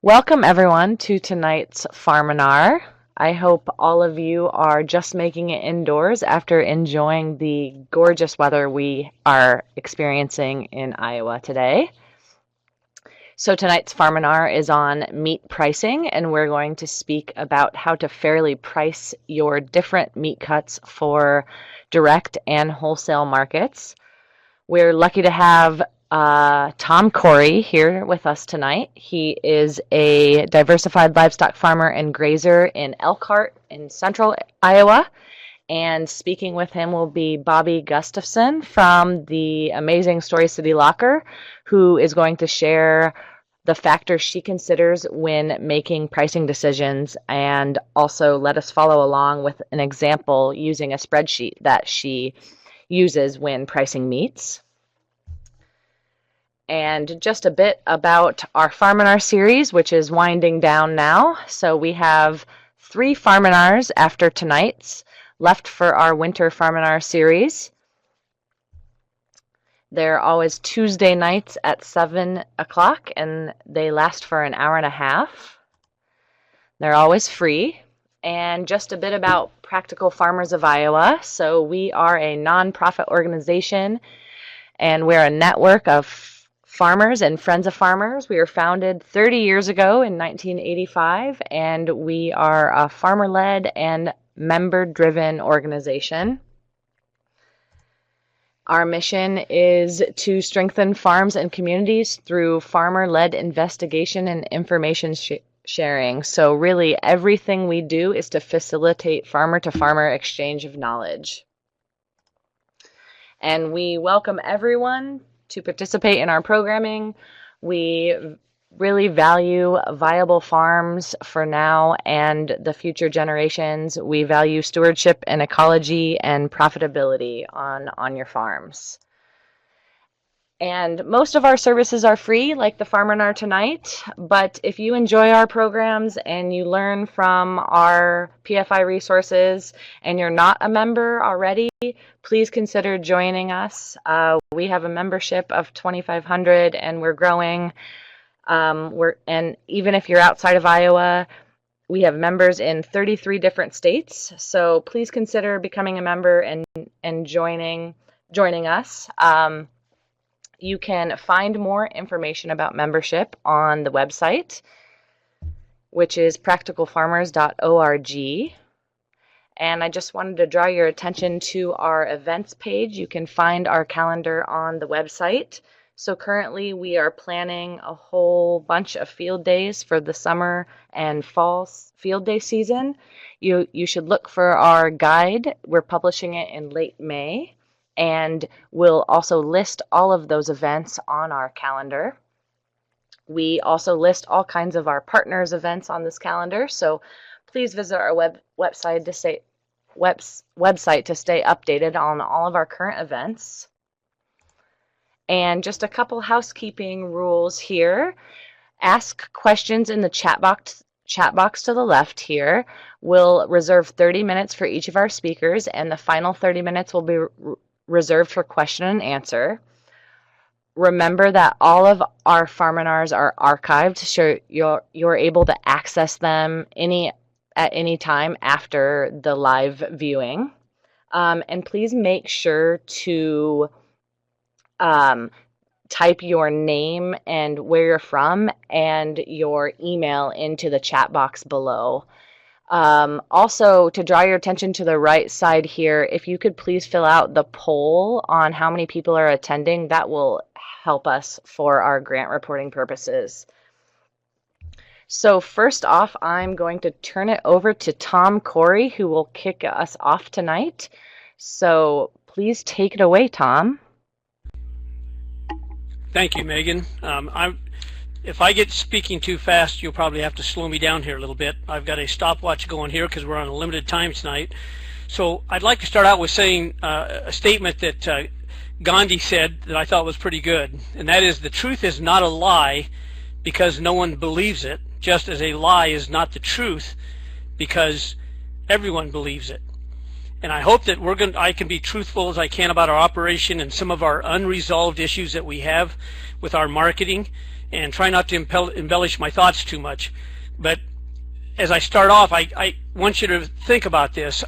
Welcome everyone to tonight's Farminar. I hope all of you are just making it indoors after enjoying the gorgeous weather we are experiencing in Iowa today. So tonight's Farminar is on meat pricing, and we're going to speak about how to fairly price your different meat cuts for direct and wholesale markets. We're lucky to have Tom Cory here with us tonight. He is a diversified livestock farmer and grazer in Elkhart in central Iowa. And speaking with him will be Bobbie Gustafson from the amazing Story City Locker, who is going to share the factors she considers when making pricing decisions and also let us follow along with an example using a spreadsheet that she uses when pricing meats. And just a bit about our Farminar series, which is winding down now. So we have 3 Farminars after tonight's left for our winter Farminar series. They're always Tuesday nights at 7 o'clock, and they last for an hour and a half. They're always free. And just a bit about Practical Farmers of Iowa. So we are a nonprofit organization, and we're a network of farmers and friends of farmers. We were founded 30 years ago in 1985, and we are a farmer-led and member-driven organization. Our mission is to strengthen farms and communities through farmer-led investigation and information sharing. So really everything we do is to facilitate farmer-to-farmer exchange of knowledge. And we welcome everyone to participate in our programming. We really value viable farms for now and the future generations. We value stewardship and ecology and profitability on your farms. And most of our services are free, like the Farminar tonight, but if you enjoy our programs and you learn from our PFI resources and you're not a member already, please consider joining us. We have a membership of 2,500 and we're growing. And even if you're outside of Iowa, we have members in 33 different states. So please consider becoming a member and joining us. You can find more information about membership on the website, which is practicalfarmers.org. And I just wanted to draw your attention to our events page. You can find our calendar on the website. So currently we are planning a whole bunch of field days for the summer and fall field day season. You should look for our guide. We're publishing it in late May. And we'll also list all of those events on our calendar. We also list all kinds of our partners' events on this calendar, so please visit our website to stay updated on all of our current events. And just a couple housekeeping rules here. Ask questions in the chat box to the left here. We'll reserve 30 minutes for each of our speakers, and the final 30 minutes will be reserved for question and answer. Remember that all of our Farminars are archived, so you're able to access them at any time after the live viewing. And please make sure to type your name and where you're from and your email into the chat box below. Also, to draw your attention to the right side here, if you could please fill out the poll on how many people are attending, that will help us for our grant reporting purposes. So first off, I'm going to turn it over to Tom Cory, who will kick us off tonight. So please take it away, Tom. Thank you, Megan. If I get speaking too fast, you'll probably have to slow me down here a little bit. I've got a stopwatch going here because we're on a limited time tonight. So I'd like to start out with saying a statement that Gandhi said that I thought was pretty good, and that is, the truth is not a lie because no one believes it, just as a lie is not the truth because everyone believes it. And I hope that I can be truthful as I can about our operation and some of our unresolved issues that we have with our marketing and try not to embellish my thoughts too much. But as I start off, I want you to think about this.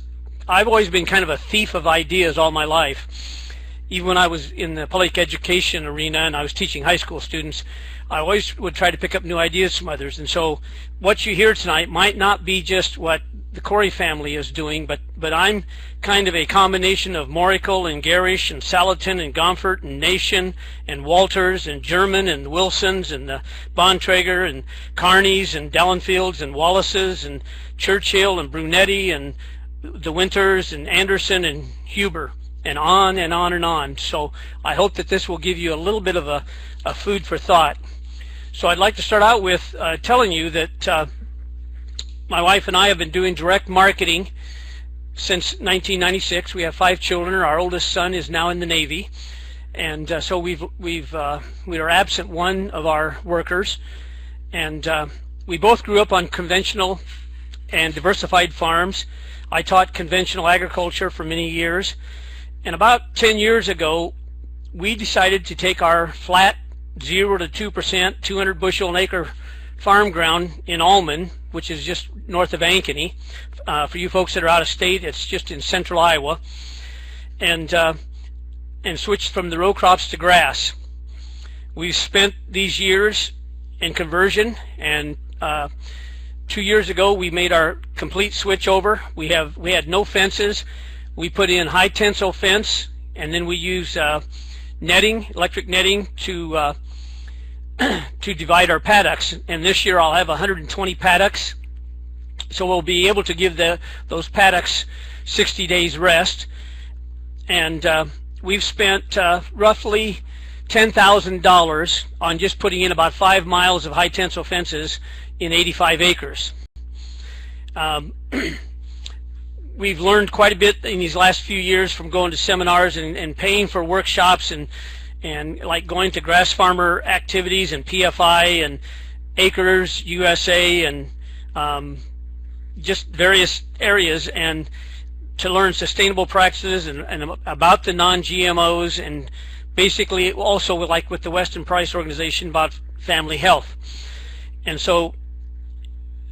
I've always been kind of a thief of ideas all my life. Even when I was in the public education arena and I was teaching high school students, I always would try to pick up new ideas from others. And so what you hear tonight might not be just what the Cory family is doing, but I'm kind of a combination of Morikel and Garish and Salatin and Gomfort and Nation and Walters and German and Wilsons and the Bontrager and Carneys and Dellenfields and Wallaces and Churchill and Brunetti and the Winters and Anderson and Huber, and on and on and on. So I hope that this will give you a little bit of a food for thought. So I'd like to start out with telling you that my wife and I have been doing direct marketing since 1996. We have 5 children. Our oldest son is now in the Navy, and so we are absent one of our workers, and we both grew up on conventional and diversified farms. I taught conventional agriculture for many years, and about 10 years ago we decided to take our flat 0 to 2%, 200 bushel an acre farm ground in Allman, which is just north of Ankeny. For you folks that are out of state, it's just in central Iowa, and switched from the row crops to grass. We've spent these years in conversion, and 2 years ago we made our complete switch over. We had no fences. We put in high tensile fence, and then we use netting, electric netting, to divide our paddocks. And this year I'll have 120 paddocks, so we'll be able to give those paddocks 60 days rest. And we've spent roughly $10,000 on just putting in about 5 miles of high tensile fences in 85 acres. We've learned quite a bit in these last few years from going to seminars and paying for workshops and like going to grass farmer activities and PFI and Acres USA and just various areas, and to learn sustainable practices and about the non-GMOs, and basically also like with the Weston Price organization about family health. And so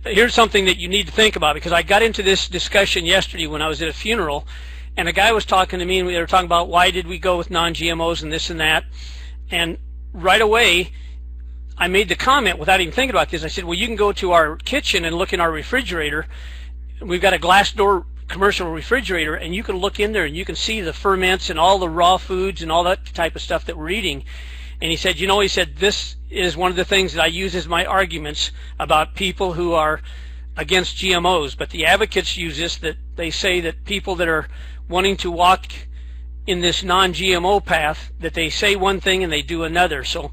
here's something that you need to think about, because I got into this discussion yesterday when I was at a funeral, and a guy was talking to me, and we were talking about why did we go with non-GMOs and this and that, and right away I made the comment without even thinking about this. I said, well, you can go to our kitchen and look in our refrigerator. We've got a glass door commercial refrigerator, and you can look in there and you can see the ferments and all the raw foods and all that type of stuff that we're eating. And he said, this is one of the things that I use as my arguments about people who are against GMOs. But the advocates use this, that they say that people that are wanting to walk in this non-GMO path, that they say one thing and they do another. So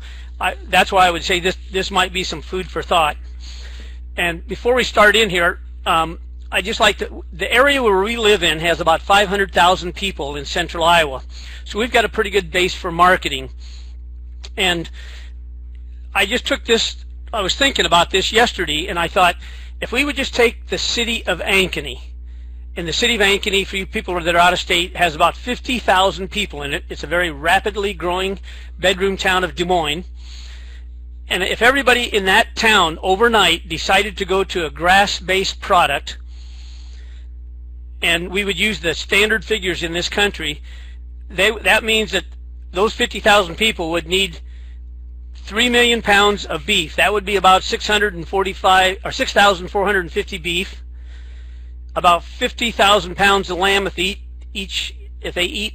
that's why I would say this might be some food for thought. And before we start in here, I just like the area where we live in has about 500,000 people in central Iowa. So we've got a pretty good base for marketing. And I just took this, I was thinking about this yesterday, and I thought, if we would just take the city of Ankeny, and the city of Ankeny, for you people that are out of state, has about 50,000 people in it. It's a very rapidly growing bedroom town of Des Moines. And if everybody in that town overnight decided to go to a grass-based product, and we would use the standard figures in this country, that means that those 50,000 people would need 3 million pounds of beef. That would be about 6,450 beef. About 50,000 pounds of lamb if they eat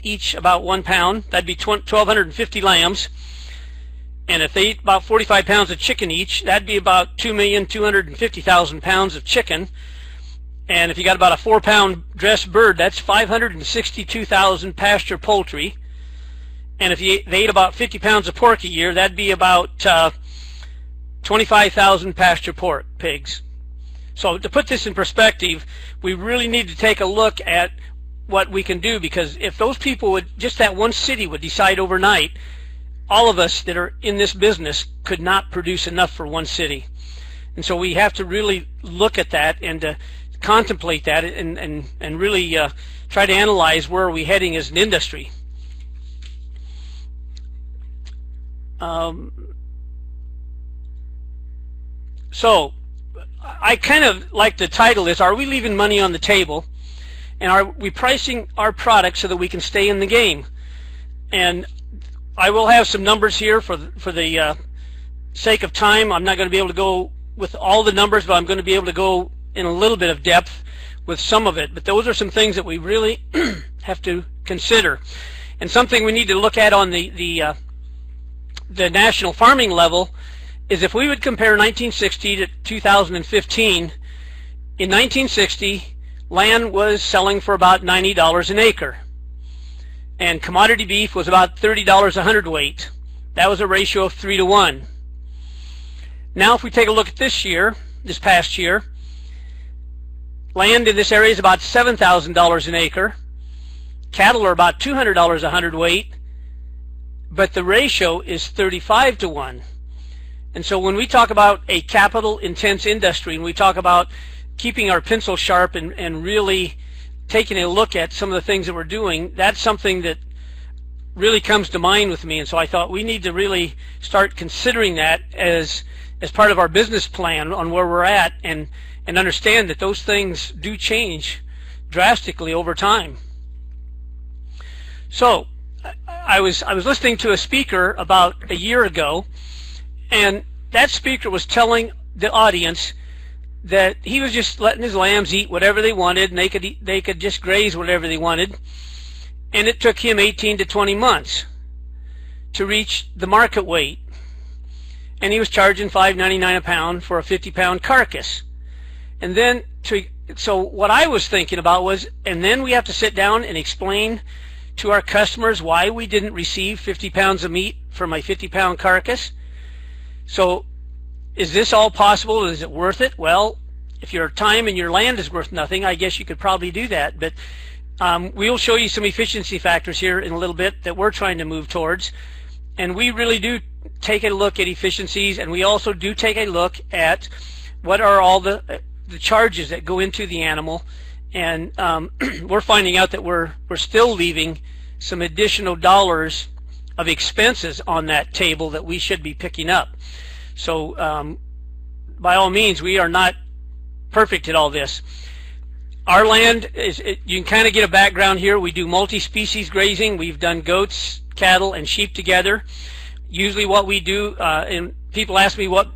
each about 1 pound. That'd be 1,250 lambs. And if they eat about 45 pounds of chicken each, that'd be about 2,250,000 pounds of chicken. And if you got about a 4-pound dressed bird, that's 562,000 pasture poultry. And if they ate about 50 pounds of pork a year, that'd be about 25,000 pasture pigs. So to put this in perspective, we really need to take a look at what we can do, because if those people would, just that one city would decide overnight, all of us that are in this business could not produce enough for one city. And so we have to really look at that and contemplate that and really try to analyze where are we heading as an industry. So I kind of like the title is, are we leaving money on the table? And are we pricing our products so that we can stay in the game? And I will have some numbers here for the sake of time. I'm not going to be able to go with all the numbers, but I'm going to be able to go in a little bit of depth with some of it. But those are some things that we really have to consider. And something we need to look at on the national farming level is if we would compare 1960 to 2015, in 1960, land was selling for about $90 an acre. And commodity beef was about $30 a hundredweight. That was a ratio of 3 to 1. Now if we take a look at this past year, land in this area is about $7,000 an acre. Cattle are about $200 a hundredweight, but the ratio is 35 to 1. And so when we talk about a capital intense industry, and we talk about keeping our pencil sharp and really taking a look at some of the things that we're doing, that's something that really comes to mind with me. And so I thought we need to really start considering that as part of our business plan on where we're at, and understand that those things do change drastically over time. So I was listening to a speaker about a year ago, and that speaker was telling the audience that he was just letting his lambs eat whatever they wanted, and they could just graze whatever they wanted, and it took him 18 to 20 months to reach the market weight, and he was charging $5.99 a pound for a 50-pound carcass. And then so what I was thinking about was, and then we have to sit down and explain to our customers why we didn't receive 50 pounds of meat from a 50-pound carcass. So is this all possible? Is it worth it? Well, if your time and your land is worth nothing, I guess you could probably do that. But we'll show you some efficiency factors here in a little bit that we're trying to move towards. And we really do take a look at efficiencies, and we also do take a look at what are all the charges that go into the animal. And we're finding out that we're still leaving some additional dollars of expenses on that table that we should be picking up. So by all means, we are not perfect at all this. Our land is, you can kind of get a background here. We do multi-species grazing. We've done goats, cattle, and sheep together. Usually what we do, and people ask me what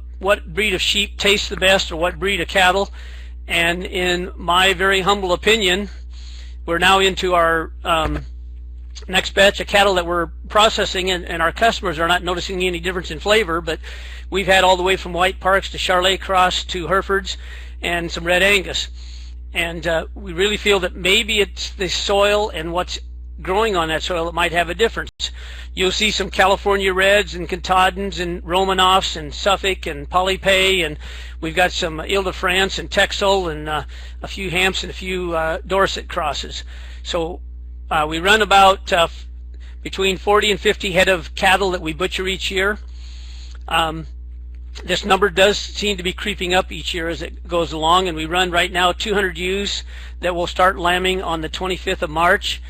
breed of sheep tastes the best, or what breed of cattle. And in my very humble opinion, we're now into our next batch of cattle that we're processing, and our customers are not noticing any difference in flavor, but we've had all the way from White Parks to Charolais Cross to Herefords and some Red Angus. And we really feel that maybe it's the soil and what's growing on that soil that might have a difference. You'll see some California Reds and Katahdins and Romanoffs and Suffolk and Polypay, and we've got some Ile-de-France and Texel and a few Hampshire and a few Dorset crosses. So we run about between 40 and 50 head of cattle that we butcher each year. This number does seem to be creeping up each year as it goes along, and we run right now 200 ewes that will start lambing on the 25th of March,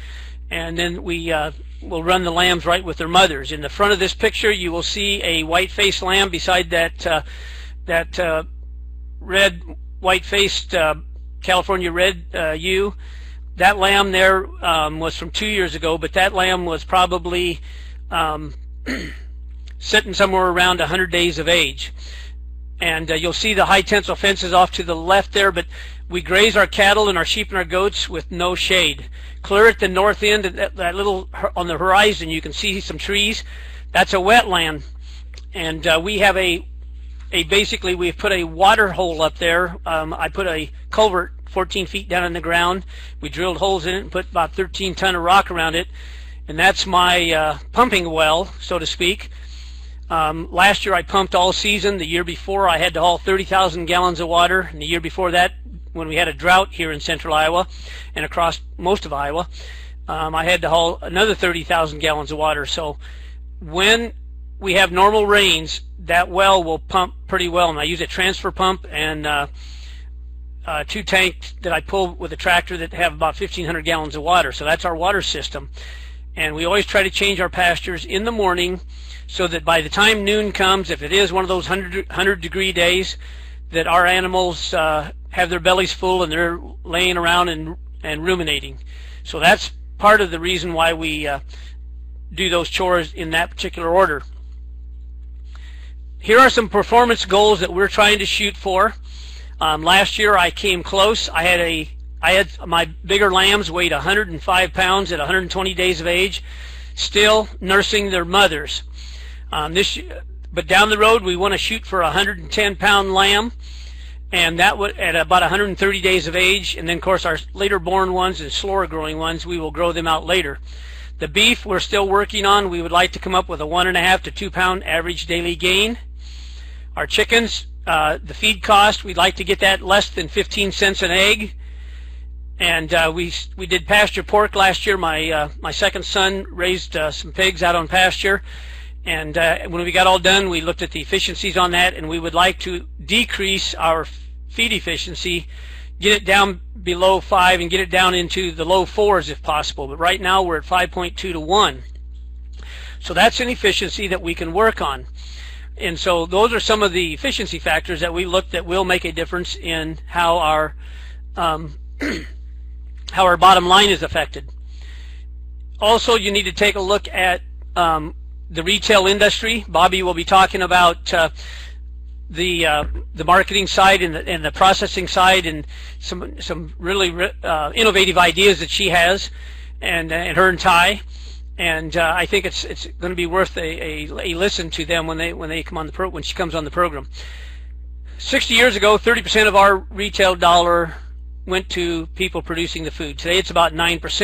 and then we will run the lambs right with their mothers. In the front of this picture, you will see a white-faced lamb beside that red, white-faced California Red ewe. That lamb there was from 2 years ago, but that lamb was probably sitting somewhere around 100 days of age. And you'll see the high tensile fences off to the left there, but we graze our cattle and our sheep and our goats with no shade. Clear at the north end, that little on the horizon, you can see some trees. That's a wetland. And we have basically we've put a water hole up there. I put a culvert 14 feet down in the ground. We drilled holes in it and put about 13 ton of rock around it. And that's my pumping well, so to speak. Last year I pumped all season. The year before I had to haul 30,000 gallons of water. And the year before that, when we had a drought here in central Iowa and across most of Iowa, I had to haul another 30,000 gallons of water. So when we have normal rains, that well will pump pretty well. And I use a transfer pump and 2 tanks that I pull with a tractor that have about 1,500 gallons of water. So that's our water system. And we always try to change our pastures in the morning so that by the time noon comes, if it is one of those 100-degree days, that our animals have their bellies full and they're laying around and ruminating. So that's part of the reason why we do those chores in that particular order. Here are some performance goals that we're trying to shoot for. Last year I came close. I had my bigger lambs weighed 105 pounds at 120 days of age, still nursing their mothers. But down the road we want to shoot for a 110-pound lamb, and that would at about 130 days of age. And then of course our later born ones and slower growing ones, we will grow them out later. The beef we're still working on. We would like to come up with a 1.5 to 2 pound average daily gain. Our chickens, the feed cost, we'd like to get that less than 15 cents an egg. And we did pasture pork last year. My second son raised some pigs out on pasture, and when we got all done, we looked at the efficiencies on that, and we would like to decrease our feed efficiency, get it down below 5 and get it down into the low 4s if possible. But right now we're at 5.2 to 1. So that's an efficiency that we can work on. And so those are some of the efficiency factors that we looked at will make a difference in how our how our bottom line is affected. Also, you need to take a look at the retail industry. Bobbie will be talking about the marketing side and the processing side, and some really innovative ideas that she has, and her and Ty. And I think it's going to be worth a listen to them when they come on when she comes on the program. 60 years ago, 30% of our retail dollar went to people producing the food. Today it's about 9%.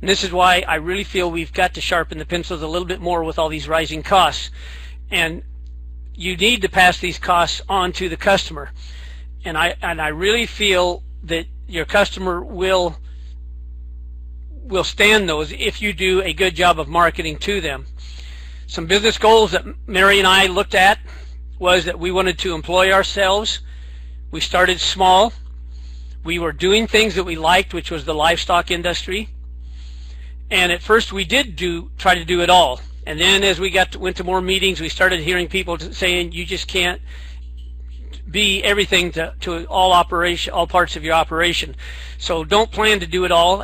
And this is why I really feel we've got to sharpen the pencils a little bit more with all these rising costs. And you need to pass these costs on to the customer. And I really feel that your customer will stand those if you do a good job of marketing to them. Some business goals that Mary and I looked at was that we wanted to employ ourselves. We started small. We were doing things that we liked, which was the livestock industry. And at first we did try to do it all. And then as we went to more meetings, we started hearing people saying you just can't be everything to all parts of your operation. So don't plan to do it all.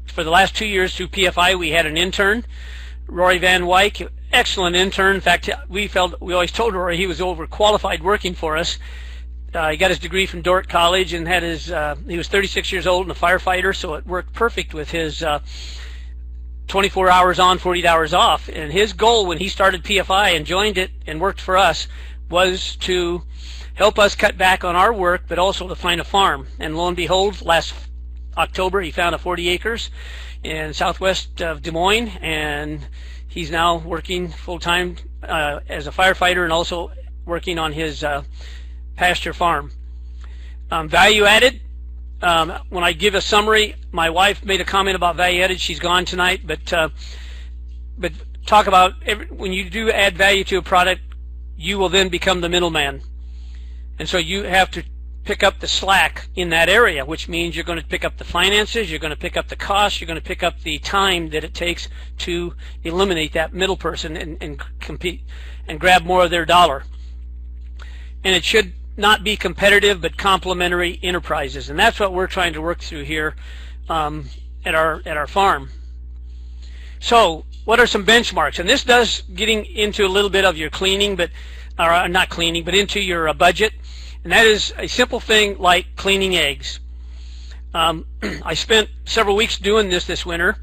For the last 2 years through PFI, we had an intern, Rory Van Wyk, excellent intern. In fact, we always told Rory he was overqualified working for us. He got his degree from Dordt College and he was 36 years old and a firefighter, so it worked perfect with his 24 hours on, 48 hours off. And his goal when he started PFI and joined it and worked for us was to help us cut back on our work, but also to find a farm. And lo and behold, last October he found 40 acres in southwest of Des Moines, and he's now working full-time as a firefighter and also working on his pasture farm. Value added, when I give a summary, my wife made a comment about value added. She's gone tonight, but talk about when you do add value to a product, you will then become the middleman. And so you have to pick up the slack in that area, which means you're going to pick up the finances, you're going to pick up the costs, you're going to pick up the time that it takes to eliminate that middle person and compete and grab more of their dollar. And it should not be competitive but complementary enterprises, and that's what we're trying to work through here at our farm. So what are some benchmarks? And this does getting into a little bit of your cleaning, but not cleaning, but into your budget. And that is a simple thing like cleaning eggs. I spent several weeks doing this winter,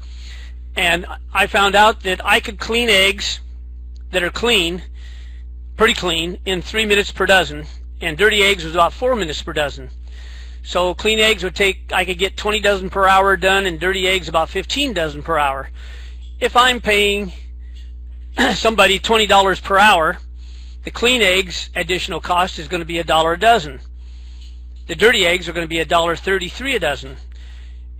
and I found out that I could clean eggs that are clean, pretty clean, in 3 minutes per dozen, and dirty eggs was about 4 minutes per dozen. So clean eggs I could get 20 dozen per hour done, and dirty eggs about 15 dozen per hour. If I'm paying somebody $20 per hour, the clean eggs additional cost is going to be $1 a dozen. The dirty eggs are going to be $1.33 a dozen.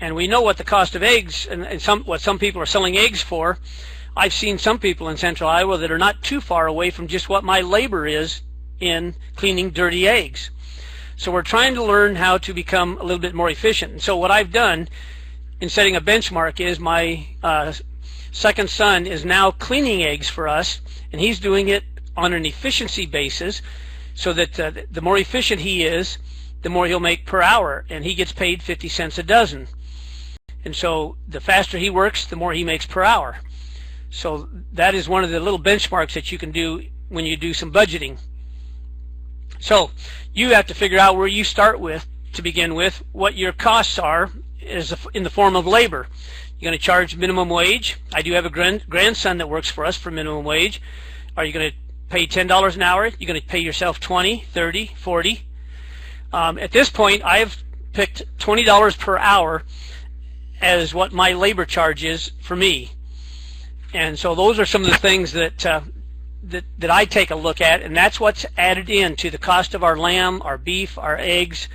And we know what the cost of eggs and what some people are selling eggs for. I've seen some people in central Iowa that are not too far away from just what my labor is in cleaning dirty eggs. So we're trying to learn how to become a little bit more efficient. And so what I've done in setting a benchmark is my second son is now cleaning eggs for us, and he's doing it on an efficiency basis. so that the more efficient he is, the more he'll make per hour, and he gets paid 50 cents a dozen. And so the faster he works, the more he makes per hour. So that is one of the little benchmarks that you can do when you do some budgeting. So you have to figure out where you start with to begin with, what your costs are is in the form of labor. You're going to charge minimum wage. I do have a grandson that works for us for minimum wage. Are you going to pay $10 an hour? You're going to pay yourself 20, 30, 40. At this point, I've picked $20 per hour as what my labor charge is for me. And so those are some of the things that I take a look at, and that's what's added into the cost of our lamb, our beef, our eggs,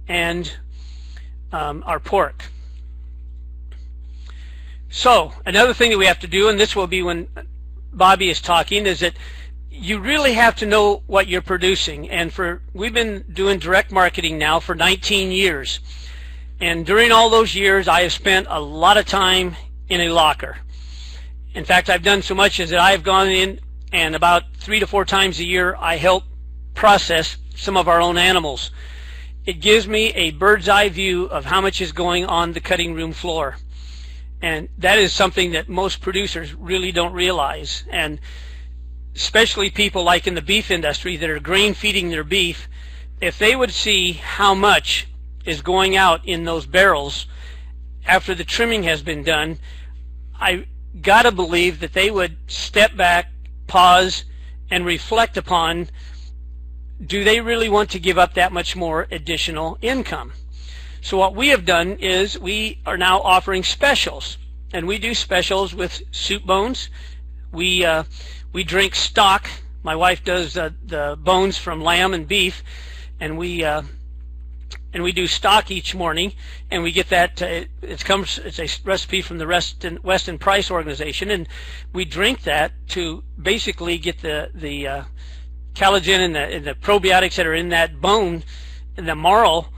and our pork. So another thing that we have to do, and this will be when Bobbie is talking, is that you really have to know what you're producing. And we've been doing direct marketing now for 19 years. And during all those years, I have spent a lot of time in a locker. In fact, I've done so much as that I've gone in, and about 3 to 4 times a year, I help process some of our own animals. It gives me a bird's eye view of how much is going on the cutting room floor. And that is something that most producers really don't realize. And especially people like in the beef industry that are grain feeding their beef, if they would see how much is going out in those barrels after the trimming has been done, I gotta believe that they would step back, pause, and reflect upon, do they really want to give up that much more additional income? So what we have done is we are now offering specials, and we do specials with soup bones. We drink stock. My wife does the bones from lamb and beef, and we do stock each morning, and we get that. It's a recipe from the Weston Price organization, and we drink that to basically get the collagen and the probiotics that are in that bone, in the marrow,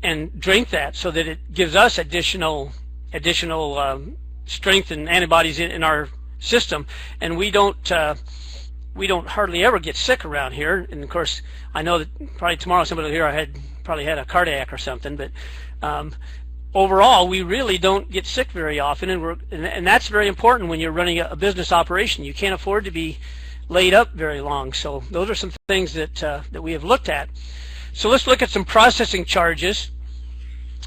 and drink that so that it gives us additional strength and antibodies in our system, and we don't hardly ever get sick around here. And of course, I know that probably tomorrow somebody will hear probably had a cardiac or something, but overall we really don't get sick very often, and that's very important when you're running a business operation. You can't afford to be laid up very long. So those are some things that we have looked at. So let's look at some processing charges.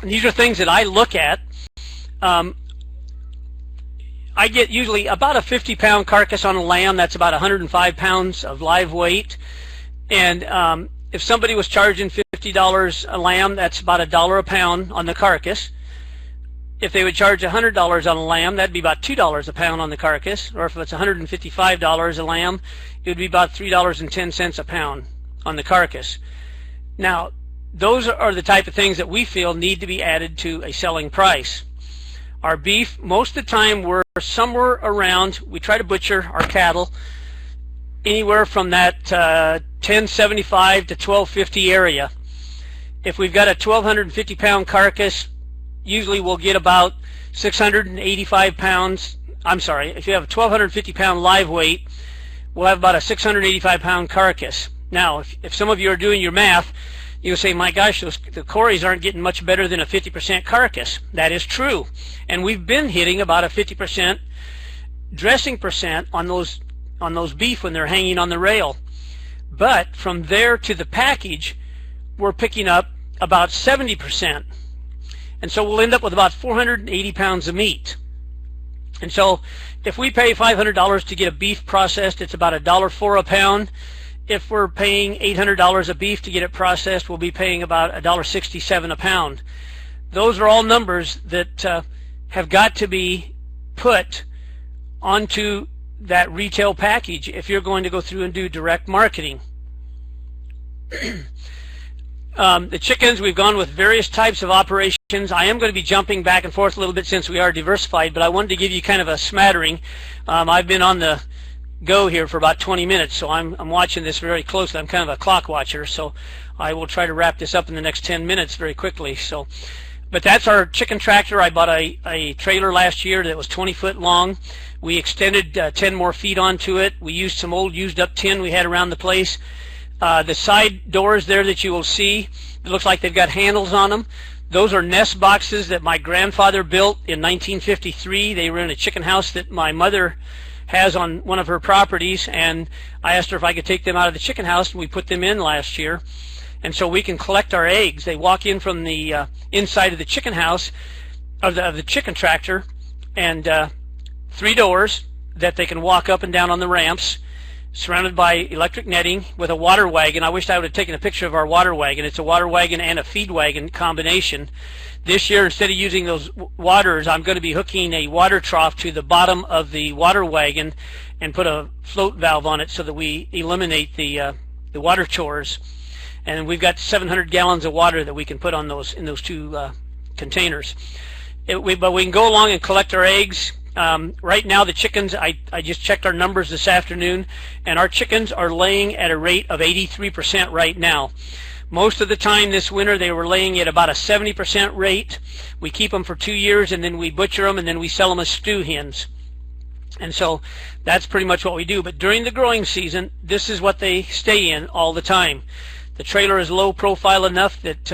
And these are things that I look at. I get usually about a 50-pound carcass on a lamb. That's about 105 pounds of live weight. And if somebody was charging $50 a lamb, that's about $1 a pound on the carcass. If they would charge $100 on a lamb, that'd be about $2 a pound on the carcass. Or if it's $155 a lamb, it would be about $3.10 a pound on the carcass. Now, those are the type of things that we feel need to be added to a selling price. Our beef, most of the time we're somewhere around, we try to butcher our cattle anywhere from that $10.75 to $12.50 area. If we've got a 1,250 pound carcass, usually we'll get about 685 pounds. I'm sorry, if you have a 1,250 pound live weight, we'll have about a 685 pound carcass. Now, if some of you are doing your math, you'll say, my gosh, the Corys aren't getting much better than a 50% carcass. That is true. And we've been hitting about a 50% dressing percent on those beef when they're hanging on the rail. But from there to the package, we're picking up about 70%. And so we'll end up with about 480 pounds of meat. And so if we pay $500 to get a beef processed, it's about $1.04 a pound. If we're paying $800 a beef to get it processed, we'll be paying about $1.67 a pound. Those are all numbers that have got to be put onto that retail package if you're going to go through and do direct marketing. The chickens, we've gone with various types of operations. I am going to be jumping back and forth a little bit since we are diversified, but I wanted to give you kind of a smattering. I've been on the go here for about 20 minutes, so I'm watching this very closely. I'm kind of a clock watcher, so I will try to wrap this up in the next 10 minutes very quickly. But that's our chicken tractor. I bought a trailer last year that was 20 foot long. We extended 10 more feet onto it. We used some old used up tin we had around the place. The side doors there that you will see, it looks like they've got handles on them. Those are nest boxes that my grandfather built in 1953. They were in a chicken house that my mother has on one of her properties, and I asked her if I could take them out of the chicken house, and we put them in last year. And so we can collect our eggs. They walk in from the inside of the chicken house, of the chicken tractor, and 3 doors that they can walk up and down on the ramps, surrounded by electric netting with a water wagon. I wished I would have taken a picture of our water wagon. It's a water wagon and a feed wagon combination. This year, instead of using those waters, I'm going to be hooking a water trough to the bottom of the water wagon and put a float valve on it so that we eliminate the water chores. And we've got 700 gallons of water that we can put on those in those 2 containers. But we can go along and collect our eggs. Right now the chickens, I just checked our numbers this afternoon, and our chickens are laying at a rate of 83% right now. Most of the time this winter they were laying at about a 70% rate. We keep them for 2 years, and then we butcher them, and then we sell them as stew hens. And so that's pretty much what we do. But during the growing season, this is what they stay in all the time. The trailer is low profile enough that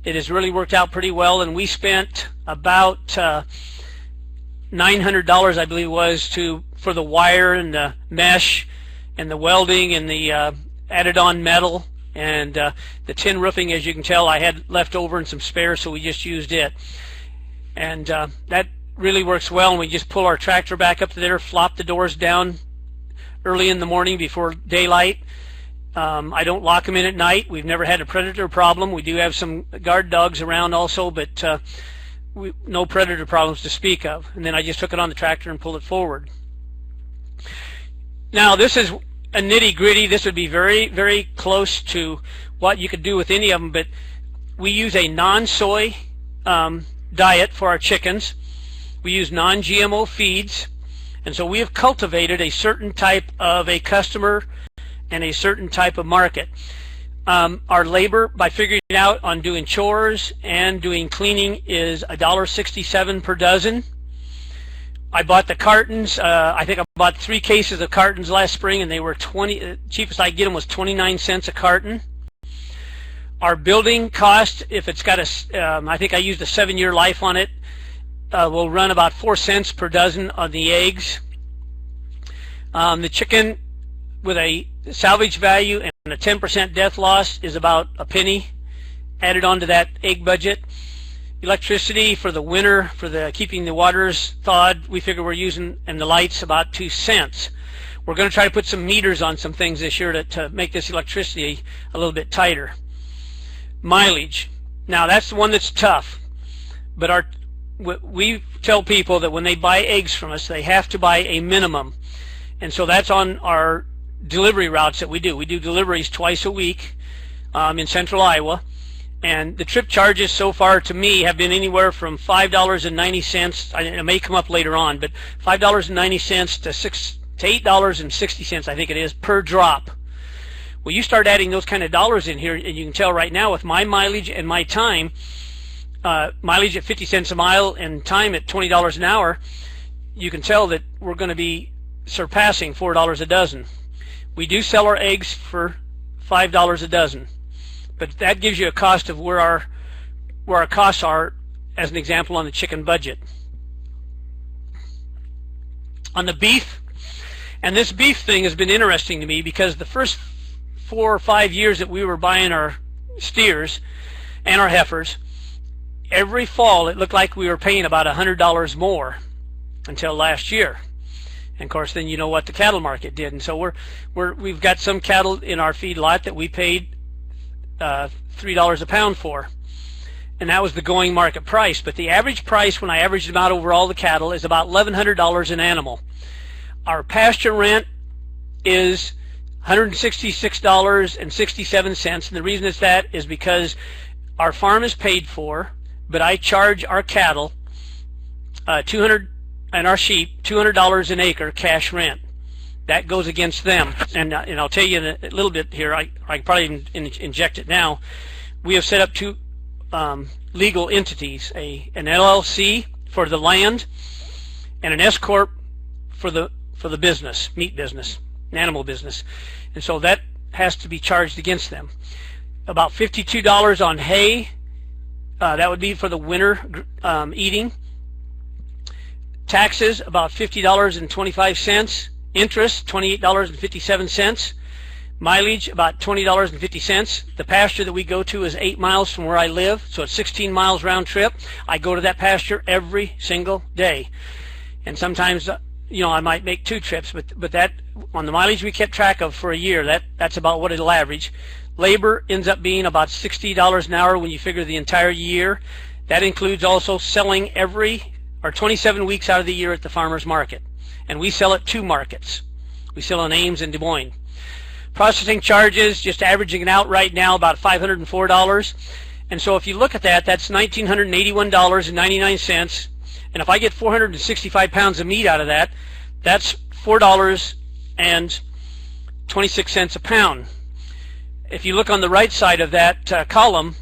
it has really worked out pretty well, and we spent about $900, I believe it was, for the wire and the mesh and the welding and the added on metal, and the tin roofing, as you can tell, I had left over and some spare, so we just used it. And that really works well, and we just pull our tractor back up to there, flop the doors down early in the morning before daylight. I don't lock them in at night. We've never had a predator problem. We do have some guard dogs around also, but no predator problems to speak of. And then I just took it on the tractor and pulled it forward. Now this is a nitty-gritty. This would be very, very close to what you could do with any of them, but we use a non-soy diet for our chickens. We use non-GMO feeds, and so we have cultivated a certain type of a customer and a certain type of market. Our labor, by figuring it out on doing chores and doing cleaning, is $1.67 per dozen. I bought the cartons. I think I bought 3 cases of cartons last spring, and they were cheapest I could get them was 29 cents a carton. Our building cost, if it's got I think I used a 7-year life on it, will run about 4 cents per dozen on the eggs. The chicken with a salvage value and a 10% death loss is about a penny added onto that egg budget. Electricity for the winter, for the keeping the waters thawed, we figure we're using, and the lights, about 2 cents. We're going to try to put some meters on some things this year to make this electricity a little bit tighter. Mileage. Now that's the one that's tough, but we tell people that when they buy eggs from us, they have to buy a minimum, and so that's on our delivery routes that we do. We do deliveries twice a week in central Iowa, and the trip charges so far to me have been anywhere from $5.90, it may come up later on, but $5.90 to $8.60, I think it is, per drop. Well, you start adding those kind of dollars in here, and you can tell right now with my mileage and my time, mileage at 50 cents a mile and time at $20 an hour, you can tell that we're going to be surpassing $4 a dozen. We do sell our eggs for $5 a dozen, but that gives you a cost of where our costs are, as an example, on the chicken budget. On the beef, and this beef thing has been interesting to me, because the first 4 or 5 years that we were buying our steers and our heifers, every fall it looked like we were paying about $100 more until last year. And of course, then you know what the cattle market did, and so we've got some cattle in our feed lot that we paid $3 a pound for, and that was the going market price. But the average price, when I averaged them out over all the cattle, is about $1,100 an animal. Our pasture rent is $166.67, and the reason it's that is because our farm is paid for, but I charge our cattle $200 and our sheep $200 an acre cash rent. That goes against them, and I'll tell you in a little bit here. I probably inject it now. We have set up 2 legal entities: an LLC for the land, and an S corp for the business, meat business, an animal business. And so that has to be charged against them. About $52 on hay. That would be for the winter eating. Taxes, about $50.25. Interest, $28.57. Mileage, about $20.50. The pasture that we go to is 8 miles from where I live, so it's 16 miles round trip. I go to that pasture every single day. And sometimes, I might make 2 trips, but that, on the mileage we kept track of for a year, that's about what it'll average. Labor ends up being about $60 an hour when you figure the entire year. That includes also selling 27 weeks out of the year at the farmer's market. And we sell at 2 markets. We sell in Ames and Des Moines. Processing charges, just averaging it out right now, about $504. And so if you look at that, that's $1,981.99. And if I get 465 pounds of meat out of that, that's $4.26 a pound. If you look on the right side of that column,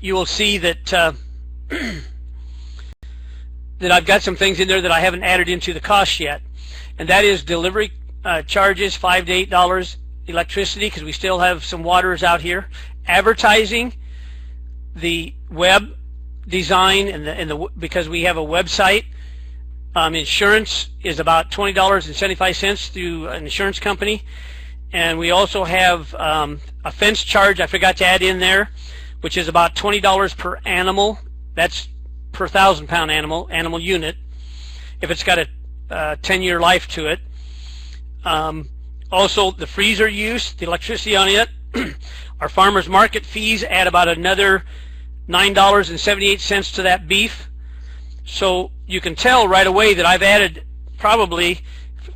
you will see that that I've got some things in there that I haven't added into the cost yet. And that is delivery charges, $5 to $8, electricity, because we still have some waters out here, advertising, the web design, and because we have a website. Insurance is about $20.75 through an insurance company. And we also have a fence charge I forgot to add in there, which is about $20 per animal. That's per 1,000-pound animal unit, if it's got a 10-year life to it. Also, the freezer use, the electricity on it. Our farmers market fees add about another $9.78 to that beef. So you can tell right away that I've added, probably,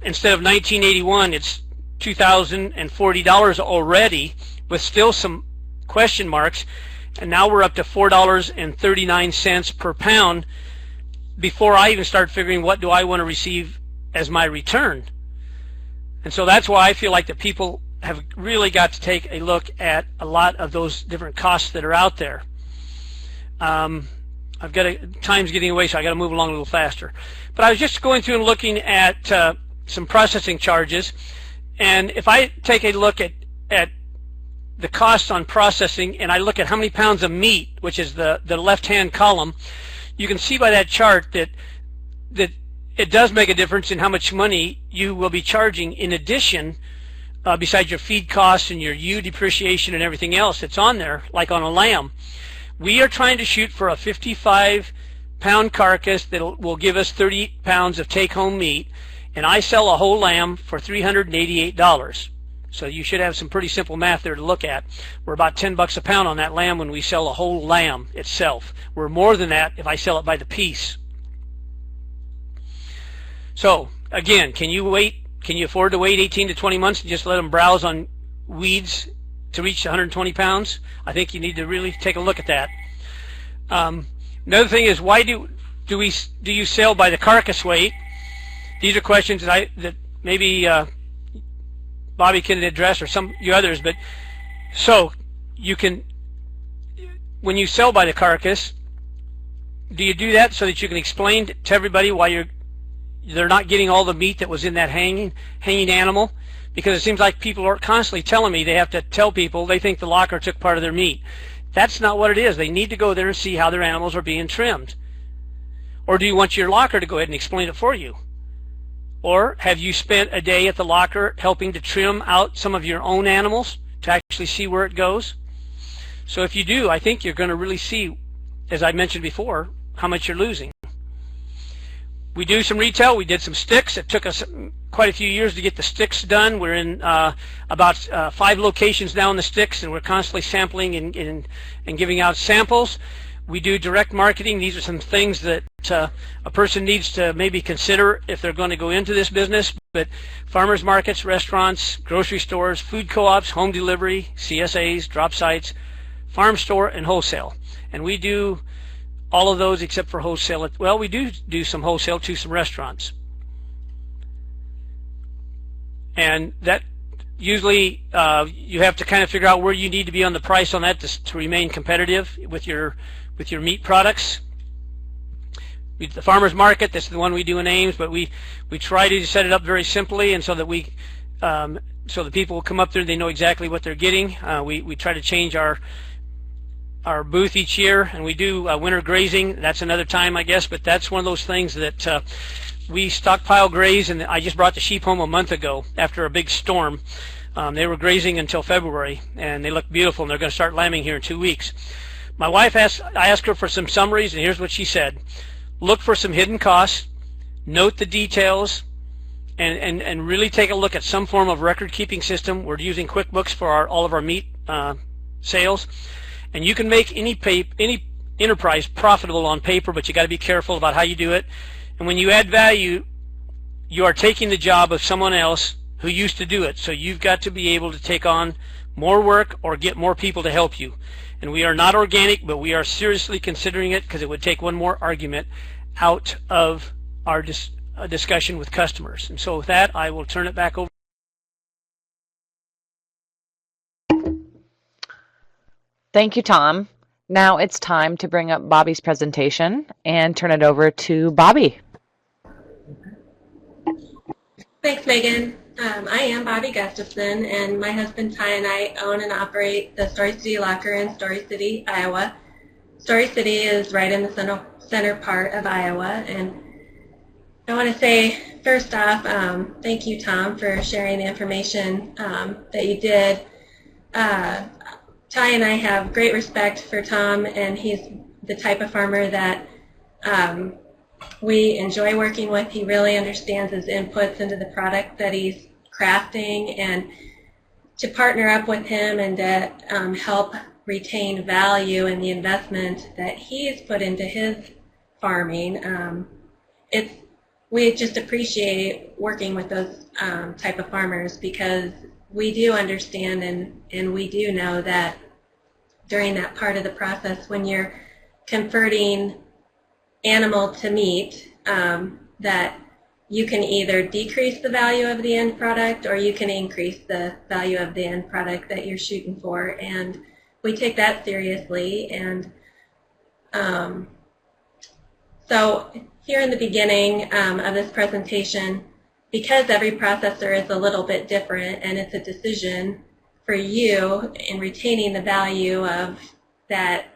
instead of $19.81, it's $2,040 already, with still some question marks. And now we're up to $4.39 per pound before I even start figuring what do I want to receive as my return. And so that's why I feel like the people have really got to take a look at a lot of those different costs that are out there. Time's getting away, so I got to move along a little faster. But I was just going through and looking at some processing charges, and if I take a look at the costs on processing, and I look at how many pounds of meat, which is the left-hand column, you can see by that chart that it does make a difference in how much money you will be charging in addition, besides your feed costs and your ewe depreciation and everything else that's on there, like on a lamb. We are trying to shoot for a 55-pound carcass that will give us 30 pounds of take-home meat, and I sell a whole lamb for $388. So you should have some pretty simple math there to look at. We're about $10 a pound on that lamb when we sell a whole lamb itself. We're more than that if I sell it by the piece. So again, can you afford to wait 18 to 20 months and just let them browse on weeds to reach 120 pounds? I think you need to really take a look at that. Another thing is, why do you sell by the carcass weight? These are questions that maybe Bobbie can address, or some of you others. But so you can, when you sell by the carcass, do you do that so that you can explain to everybody why they're not getting all the meat that was in that hanging animal? Because it seems like people are constantly telling me they have to tell people they think the locker took part of their meat. That's not what it is. They need to go there and see how their animals are being trimmed. Or do you want your locker to go ahead and explain it for you? Or have you spent a day at the locker helping to trim out some of your own animals to actually see where it goes? So if you do, I think you're going to really see, as I mentioned before, how much you're losing. We do some retail. We did some sticks. It took us quite a few years to get the sticks done. We're in about 5 locations now in the sticks, and we're constantly sampling and giving out samples. We do direct marketing. These are some things that a person needs to maybe consider if they're going to go into this business. But farmers markets, restaurants, grocery stores, food co-ops, home delivery, CSAs, drop sites, farm store, and wholesale. And we do all of those except for wholesale. Well, we do some wholesale to some restaurants. And that usually you have to kind of figure out where you need to be on the price on that to remain competitive with your meat products. The farmers market, that's the one we do in Ames, but we try to set it up very simply, and so that we so the people will come up there, they know exactly what they're getting. We try to change our booth each year, and we do winter grazing. That's another time, I guess, but that's one of those things that we stockpile graze, and I just brought the sheep home a month ago after a big storm. They were grazing until February, and they look beautiful, and they're going to start lambing here in 2 weeks. My wife I asked her for some summaries, and here's what she said. Look for some hidden costs, note the details, and really take a look at some form of record-keeping system. We're using QuickBooks for all of our meat sales, and you can make any enterprise profitable on paper, but you got to be careful about how you do it. And when you add value, you are taking the job of someone else who used to do it. So you've got to be able to take on more work or get more people to help you. And we are not organic, but we are seriously considering it because it would take one more argument out of our discussion with customers. And so with that, I will turn it back over. Thank you, Tom. Now it's time to bring up Bobbie's presentation and turn it over to Bobbie. Thanks, Megan. I am Bobbie Gustafson, and my husband Ty and I own and operate the Story City Locker in Story City, Iowa. Story City is right in the center part of Iowa, and I want to say, first off, thank you, Tom, for sharing the information that you did. Ty and I have great respect for Tom, and he's the type of farmer that we enjoy working with. He really understands his inputs into the product that he's crafting, and to partner up with him and to help retain value in the investment that he's put into his farming. We just appreciate working with those type of farmers because we do understand and we do know that during that part of the process when you're converting animal to meat, that you can either decrease the value of the end product or you can increase the value of the end product that you're shooting for, and we take that seriously. And so here in the beginning of this presentation, because every processor is a little bit different and it's a decision for you in retaining the value of that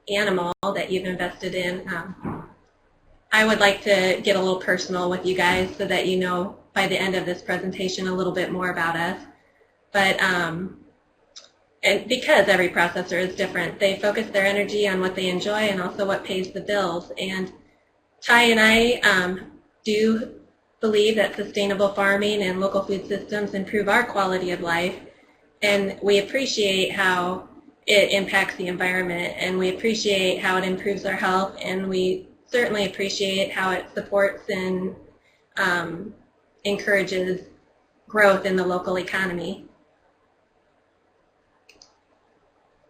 animal that you've invested in, I would like to get a little personal with you guys so that you know by the end of this presentation a little bit more about us. But and because every processor is different, they focus their energy on what they enjoy and also what pays the bills. And Ty and I do believe that sustainable farming and local food systems improve our quality of life, and we appreciate how it impacts the environment, and we appreciate how it improves our health, and we certainly appreciate how it supports and encourages growth in the local economy.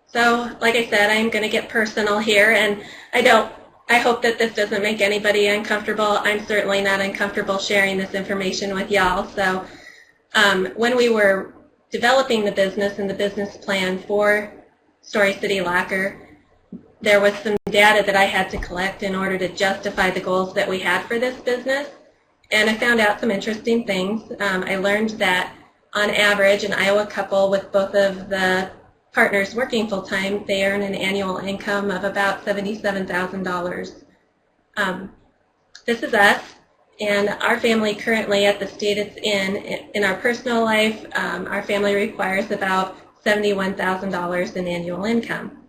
So, like I said, I'm going to get personal here, and I hope that this doesn't make anybody uncomfortable. I'm certainly not uncomfortable sharing this information with y'all. So, when we were developing the business and the business plan for Story City Locker, there was some data that I had to collect in order to justify the goals that we had for this business, and I found out some interesting things. I learned that on average, an Iowa couple with both of the partners working full-time, they earn an annual income of about $77,000. This is us, and our family currently at the state it's in our personal life, our family requires about $71,000 in annual income.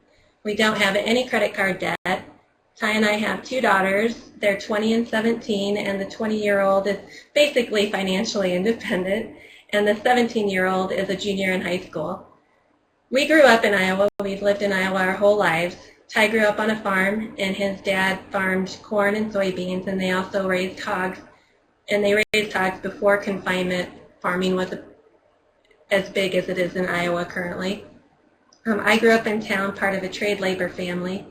We don't have any credit card debt. Ty and I have two daughters. They're 20 and 17, and the 20-year-old is basically financially independent, and the 17-year-old is a junior in high school. We grew up in Iowa. We've lived in Iowa our whole lives. Ty grew up on a farm, and his dad farmed corn and soybeans, and they also raised hogs. And they raised hogs before confinement farming was as big as it is in Iowa currently. I grew up in town, part of a trade labor family.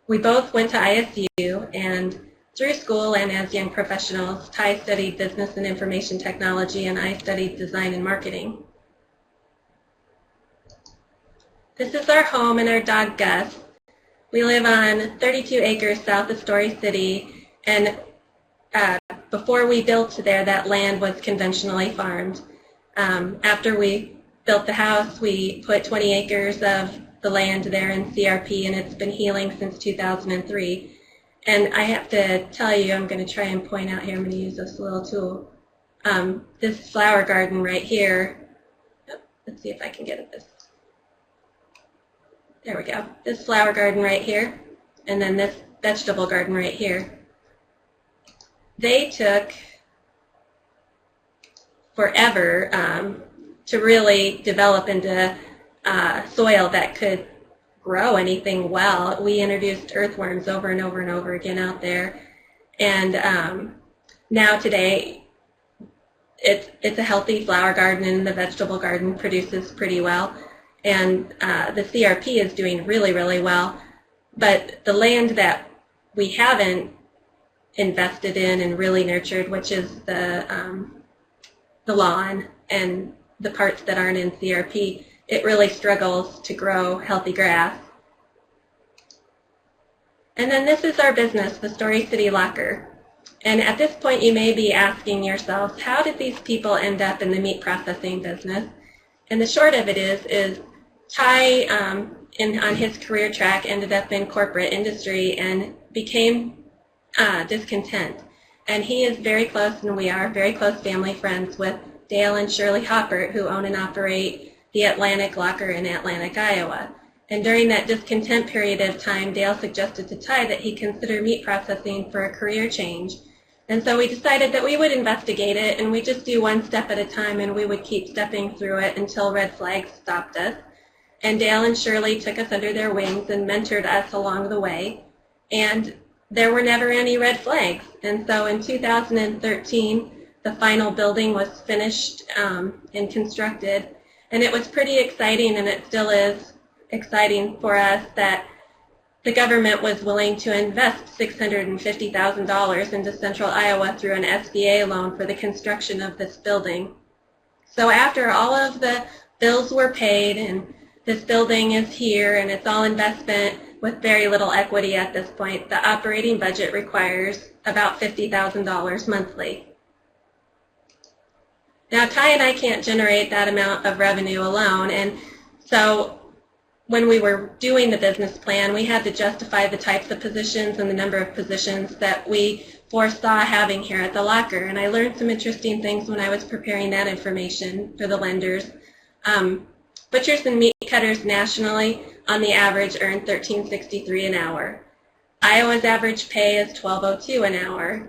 We both went to ISU, and through school and as young professionals, Ty studied business and information technology, and I studied design and marketing. This is our home and our dog Gus. We live on 32 acres south of Story City, and before we built there, that land was conventionally farmed. After we built the house, we put 20 acres of the land there in CRP, and it's been healing since 2003. And I have to tell you, I'm going to try and point out here, I'm going to use this little tool. This flower garden right here, let's see if I can get at this. There we go. This flower garden right here, and then this vegetable garden right here. They took forever to really develop into soil that could grow anything well. We introduced earthworms over and over and over again out there, and now today it's a healthy flower garden, and the vegetable garden produces pretty well, and the CRP is doing really, really well. But the land that we haven't invested in and really nurtured, which is the lawn and the parts that aren't in CRP, it really struggles to grow healthy grass. And then this is our business, the Story City Locker. And at this point you may be asking yourselves, how did these people end up in the meat processing business? And the short of it is Ty, on his career track, ended up in corporate industry and became discontent. And he is very close, and we are very close family friends with Dale and Shirley Hoppert, who own and operate the Atlantic Locker in Atlantic, Iowa. And during that discontent period of time, Dale suggested to Ty that he consider meat processing for a career change. And so we decided that we would investigate it, and we just do one step at a time, and we would keep stepping through it until red flags stopped us. And Dale and Shirley took us under their wings and mentored us along the way. And there were never any red flags. And so in 2013, the final building was finished and constructed. And it was pretty exciting, and it still is exciting for us, that the government was willing to invest $650,000 into Central Iowa through an SBA loan for the construction of this building. So after all of the bills were paid, and this building is here, and it's all investment with very little equity at this point, the operating budget requires about $50,000 monthly. Now, Ty and I can't generate that amount of revenue alone, and so when we were doing the business plan, we had to justify the types of positions and the number of positions that we foresaw having here at the locker. And I learned some interesting things when I was preparing that information for the lenders. Butchers and meat cutters nationally, on the average, earn $13.63 an hour. Iowa's average pay is $12.02 an hour.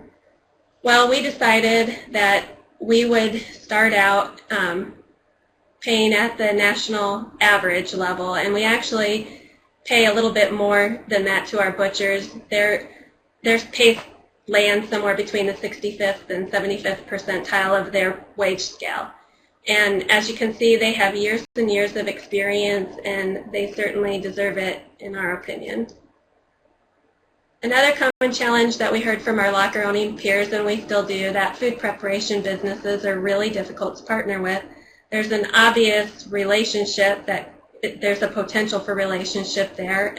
Well, we decided that we would start out paying at the national average level, and we actually pay a little bit more than that to our butchers. Their pay lands somewhere between the 65th and 75th percentile of their wage scale. And as you can see, they have years and years of experience, and they certainly deserve it, in our opinion. Another common challenge that we heard from our locker owning peers, and we still do, that food preparation businesses are really difficult to partner with. There's an obvious relationship, that there's a potential for relationship there.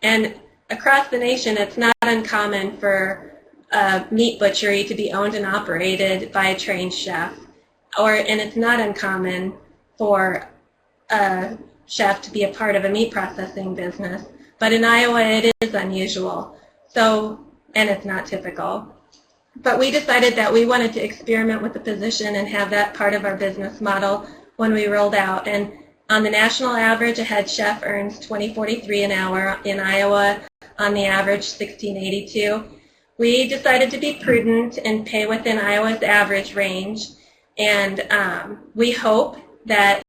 And across the nation, it's not uncommon for a meat butchery to be owned and operated by a trained chef. And it's not uncommon for a chef to be a part of a meat processing business. But in Iowa, it is unusual. So, and it's not typical. But we decided that we wanted to experiment with the position and have that part of our business model when we rolled out. And on the national average, a head chef earns $20.43 an hour. In Iowa, on the average, $16.82. We decided to be prudent and pay within Iowa's average range. And we hope that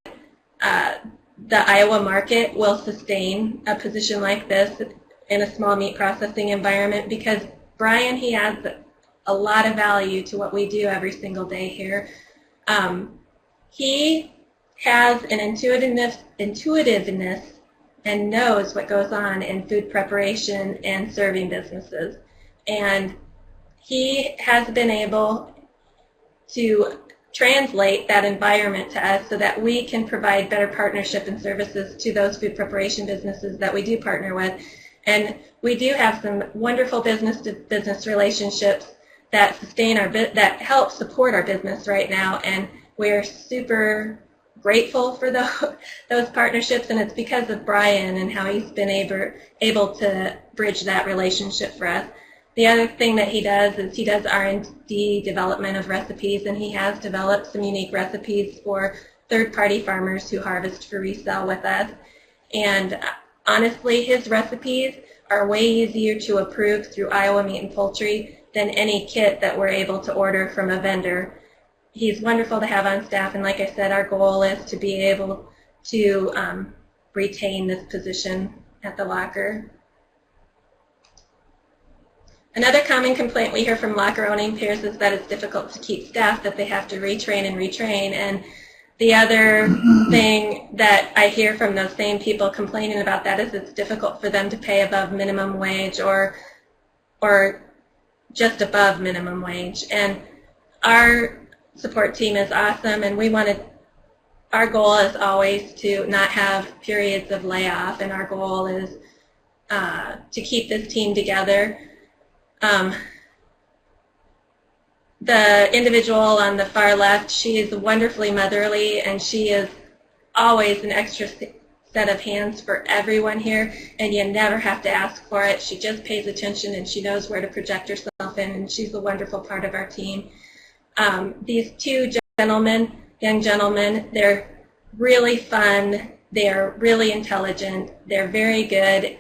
the Iowa market will sustain a position like this in a small meat processing environment, because Brian, he adds a lot of value to what we do every single day here. He has an intuitiveness and knows what goes on in food preparation and serving businesses. And he has been able to translate that environment to us so that we can provide better partnership and services to those food preparation businesses that we do partner with. And we do have some wonderful business-to-business relationships that sustain that help support our business right now, and we're super grateful for those partnerships, and it's because of Brian and how he's been able to bridge that relationship for us. The other thing that he does is he does R&D development of recipes, and he has developed some unique recipes for third-party farmers who harvest for resale with us. And honestly, his recipes are way easier to approve through Iowa Meat and Poultry than any kit that we're able to order from a vendor. He's wonderful to have on staff, and like I said, our goal is to be able to retain this position at the locker. Another common complaint we hear from locker-owning peers is that it's difficult to keep staff, that they have to retrain and retrain. And the other thing that I hear from those same people complaining about that is it's difficult for them to pay above minimum wage or just above minimum wage. And our support team is awesome, and our goal is always to not have periods of layoff, and our goal is to keep this team together. The individual on the far left, she is wonderfully motherly, and she is always an extra set of hands for everyone here, and you never have to ask for it. She just pays attention, and she knows where to project herself in, and she's a wonderful part of our team. These two young gentlemen, they're really fun, they're really intelligent, they're very good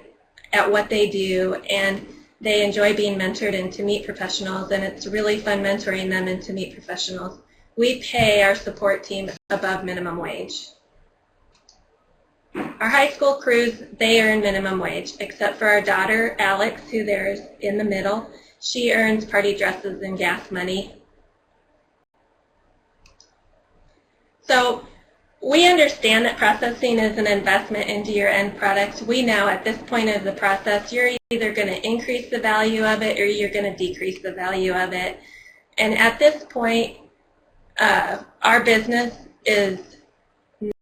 at what they do, and they enjoy being mentored into meat professionals, and it's really fun mentoring them into meat professionals. We pay our support team above minimum wage. Our high school crews, they earn minimum wage, except for our daughter, Alex, who there's in the middle. She earns party dresses and gas money. So we understand that processing is an investment into your end products. We know at this point of the process, you're either going to increase the value of it or you're going to decrease the value of it. And at this point, our business is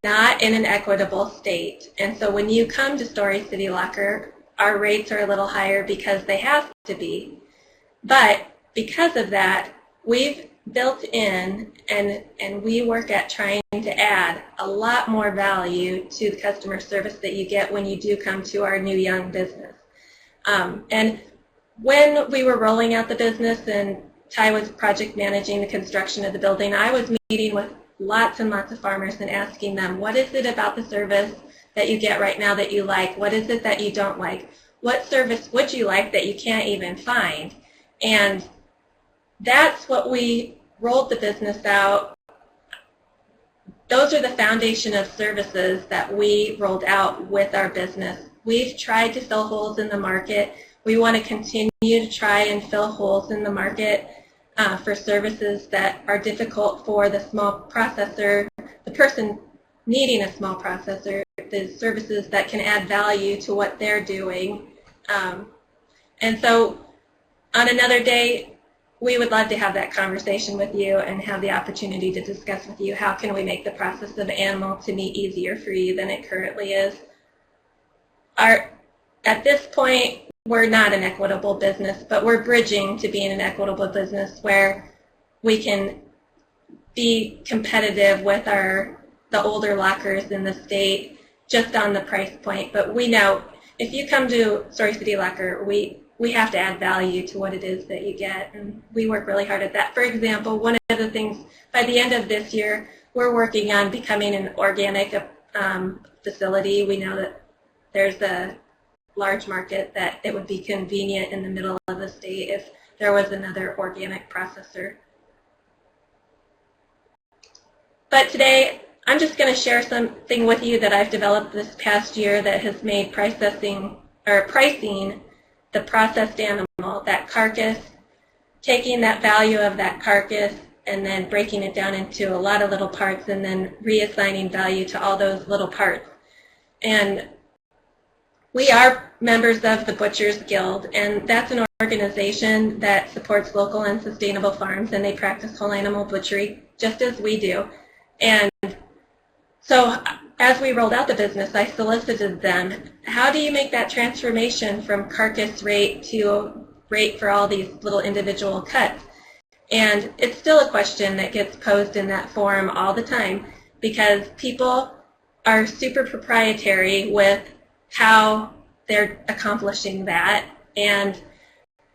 not in an equitable state. And so when you come to Story City Locker, our rates are a little higher because they have to be. But because of that, we've built in and we work at trying to add a lot more value to the customer service that you get when you do come to our new young business. And when we were rolling out the business and Ty was project managing the construction of the building, I was meeting with lots and lots of farmers and asking them, what is it about the service that you get right now that you like? What is it that you don't like? What service would you like that you can't even find? And that's what we rolled the business out. Those are the foundation of services that we rolled out with our business. We've tried to fill holes in the market. We want to continue to try and fill holes in the market for services that are difficult for the small processor, the person needing a small processor, the services that can add value to what they're doing. And so on another day, we would love to have that conversation with you and have the opportunity to discuss with you how can we make the process of animal to meat easier for you than it currently is. At this point, we're not an equitable business, but we're bridging to being an equitable business where we can be competitive with the older lockers in the state just on the price point. But we know if you come to Story City Locker, we have to add value to what it is that you get, and we work really hard at that. For example, one of the things, by the end of this year, we're working on becoming an organic facility. We know that there's a large market that it would be convenient in the middle of the state if there was another organic processor. But today, I'm just going to share something with you that I've developed this past year that has made pricing the processed animal, that carcass, taking that value of that carcass and then breaking it down into a lot of little parts and then reassigning value to all those little parts. And we are members of the Butchers Guild, and that's an organization that supports local and sustainable farms, and they practice whole animal butchery just as we do. And so as we rolled out the business, I solicited them, how do you make that transformation from carcass rate to rate for all these little individual cuts? And it's still a question that gets posed in that forum all the time because people are super proprietary with how they're accomplishing that. And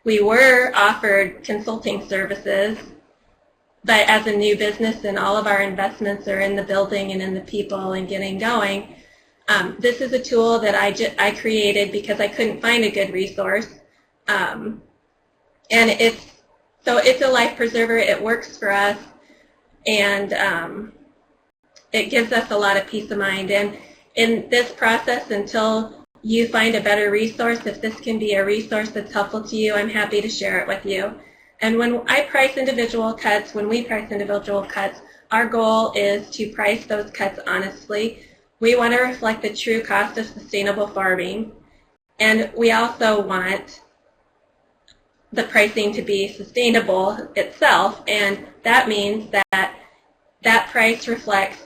we were offered consulting services, but as a new business and all of our investments are in the building and in the people and getting going, this is a tool that I created because I couldn't find a good resource. And it's a life preserver. It works for us, and it gives us a lot of peace of mind. And in this process, until you find a better resource, if this can be a resource that's helpful to you, I'm happy to share it with you. And when we price individual cuts, our goal is to price those cuts honestly. We want to reflect the true cost of sustainable farming, and we also want the pricing to be sustainable itself, and that means that that price reflects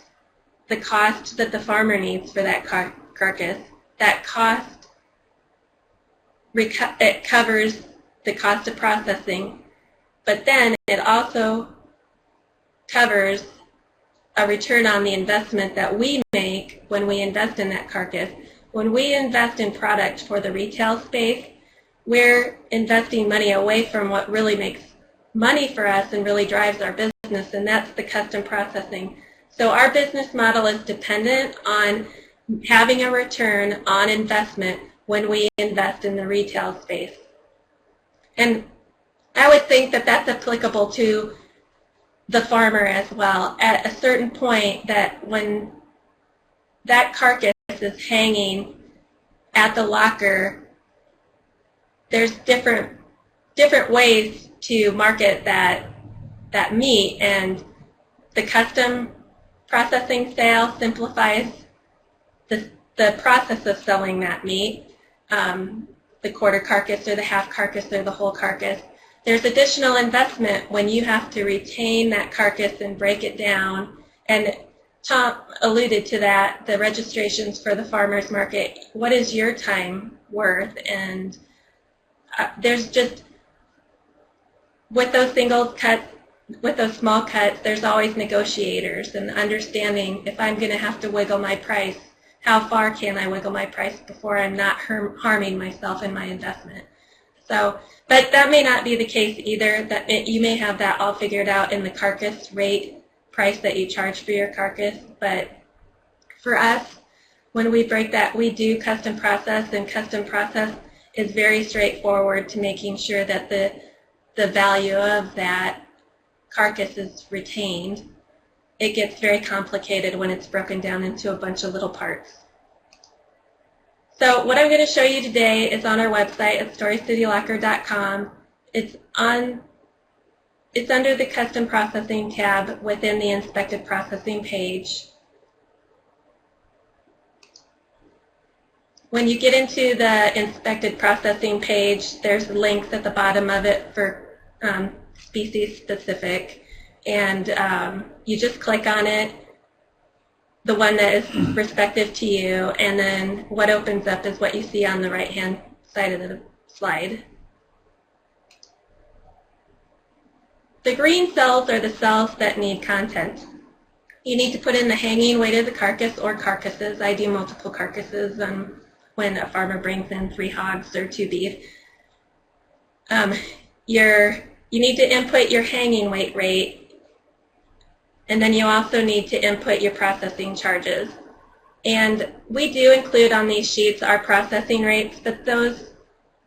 the cost that the farmer needs for that carcass. That cost, it covers the cost of processing, but then it also covers a return on the investment that we make when we invest in that carcass. When we invest in product for the retail space, we're investing money away from what really makes money for us and really drives our business, and that's the custom processing. So our business model is dependent on having a return on investment when we invest in the retail space. And I would think that that's applicable to the farmer as well. At a certain point, that when that carcass is hanging at the locker, there's different ways to market that meat, and the custom processing sale simplifies the process of selling that meat, the quarter carcass or the half carcass or the whole carcass. There's additional investment when you have to retain that carcass and break it down. And Tom alluded to that, the registrations for the farmer's market. What is your time worth? And there's just, with those single cuts, with those small cuts, there's always negotiators and understanding if I'm going to have to wiggle my price, how far can I wiggle my price before I'm not harming myself in my investment. So, but that may not be the case either. You may have that all figured out in the carcass rate price that you charge for your carcass. But for us, when we break that, we do custom process, and custom process is very straightforward to making sure that the value of that carcass is retained. It gets very complicated when it's broken down into a bunch of little parts. So what I'm going to show you today is on our website at storycitylocker.com. It's under the Custom Processing tab within the Inspected Processing page. When you get into the Inspected Processing page, there's links at the bottom of it for species specific, and you just click on it, the one that is respective to you, and then what opens up is what you see on the right-hand side of the slide. The green cells are the cells that need content. You need to put in the hanging weight of the carcass or carcasses. I do multiple carcasses when a farmer brings in 3 hogs or 2 beef. You need to input your hanging weight rate, and then you also need to input your processing charges. And we do include on these sheets our processing rates, but those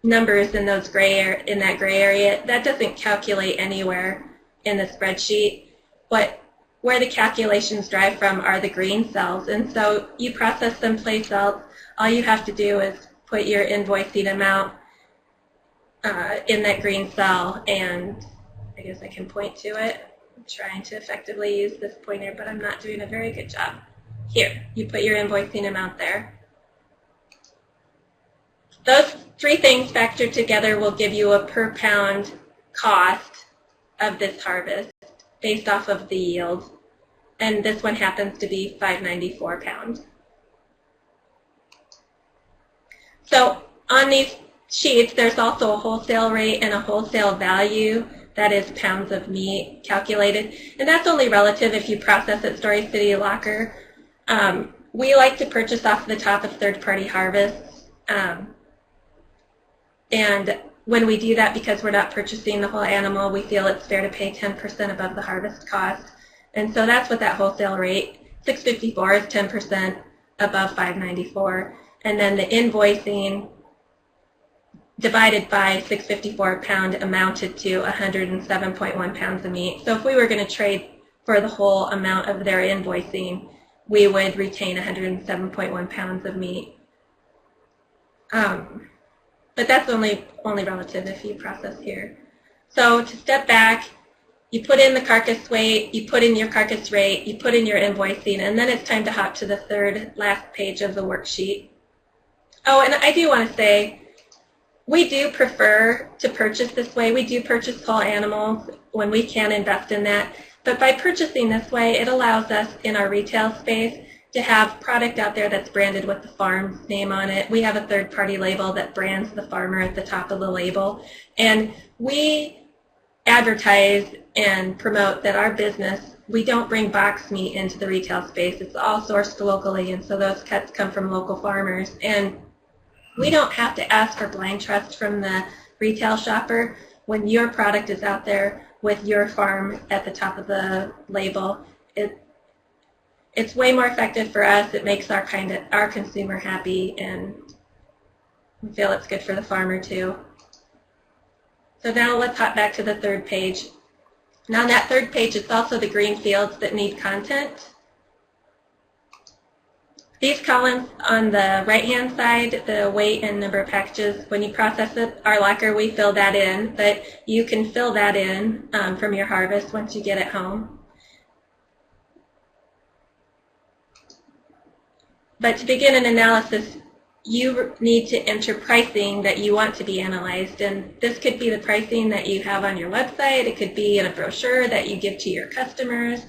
numbers in that gray area, that doesn't calculate anywhere in the spreadsheet. Where the calculations drive from are the green cells, and so you process them place else. All you have to do is put your invoicing amount in that green cell, and I guess I can point to it. I'm trying to effectively use this pointer, but I'm not doing a very good job. Here, you put your invoicing amount there. Those 3 things factored together will give you a per pound cost of this harvest based off of the yield, and this one happens to be $5.94 a pound. So on these sheets, there's also a wholesale rate and a wholesale value that is pounds of meat calculated. And that's only relative if you process at Story City Locker. We like to purchase off the top of third-party harvests. And when we do that, because we're not purchasing the whole animal, we feel it's fair to pay 10% above the harvest cost. And so that's what that wholesale rate, $6.54 is 10% above $5.94. And then the invoicing divided by $6.54 a pound amounted to 107.1 pounds of meat. So if we were going to trade for the whole amount of their invoicing, we would retain 107.1 pounds of meat. But that's only relative if you process here. So to step back, you put in the carcass weight, you put in your carcass rate, you put in your invoicing, and then it's time to hop to the third last page of the worksheet. Oh, and I do want to say, we do prefer to purchase this way. We do purchase whole animals when we can invest in that. But by purchasing this way, it allows us in our retail space to have product out there that's branded with the farm's name on it. We have a third-party label that brands the farmer at the top of the label. And we advertise and promote that our business, we don't bring box meat into the retail space. It's all sourced locally, and so those cuts come from local farmers. And we don't have to ask for blind trust from the retail shopper when your product is out there with your farm at the top of the label. It's way more effective for us. It makes our consumer happy, and we feel it's good for the farmer too. So now let's hop back to the third page. And on that third page, it's also the green fields that need content. These columns on the right-hand side, the weight and number of packages, when you process it, our locker, we fill that in, but you can fill that in from your harvest once you get it home. But to begin an analysis, you need to enter pricing that you want to be analyzed. And this could be the pricing that you have on your website. It could be in a brochure that you give to your customers.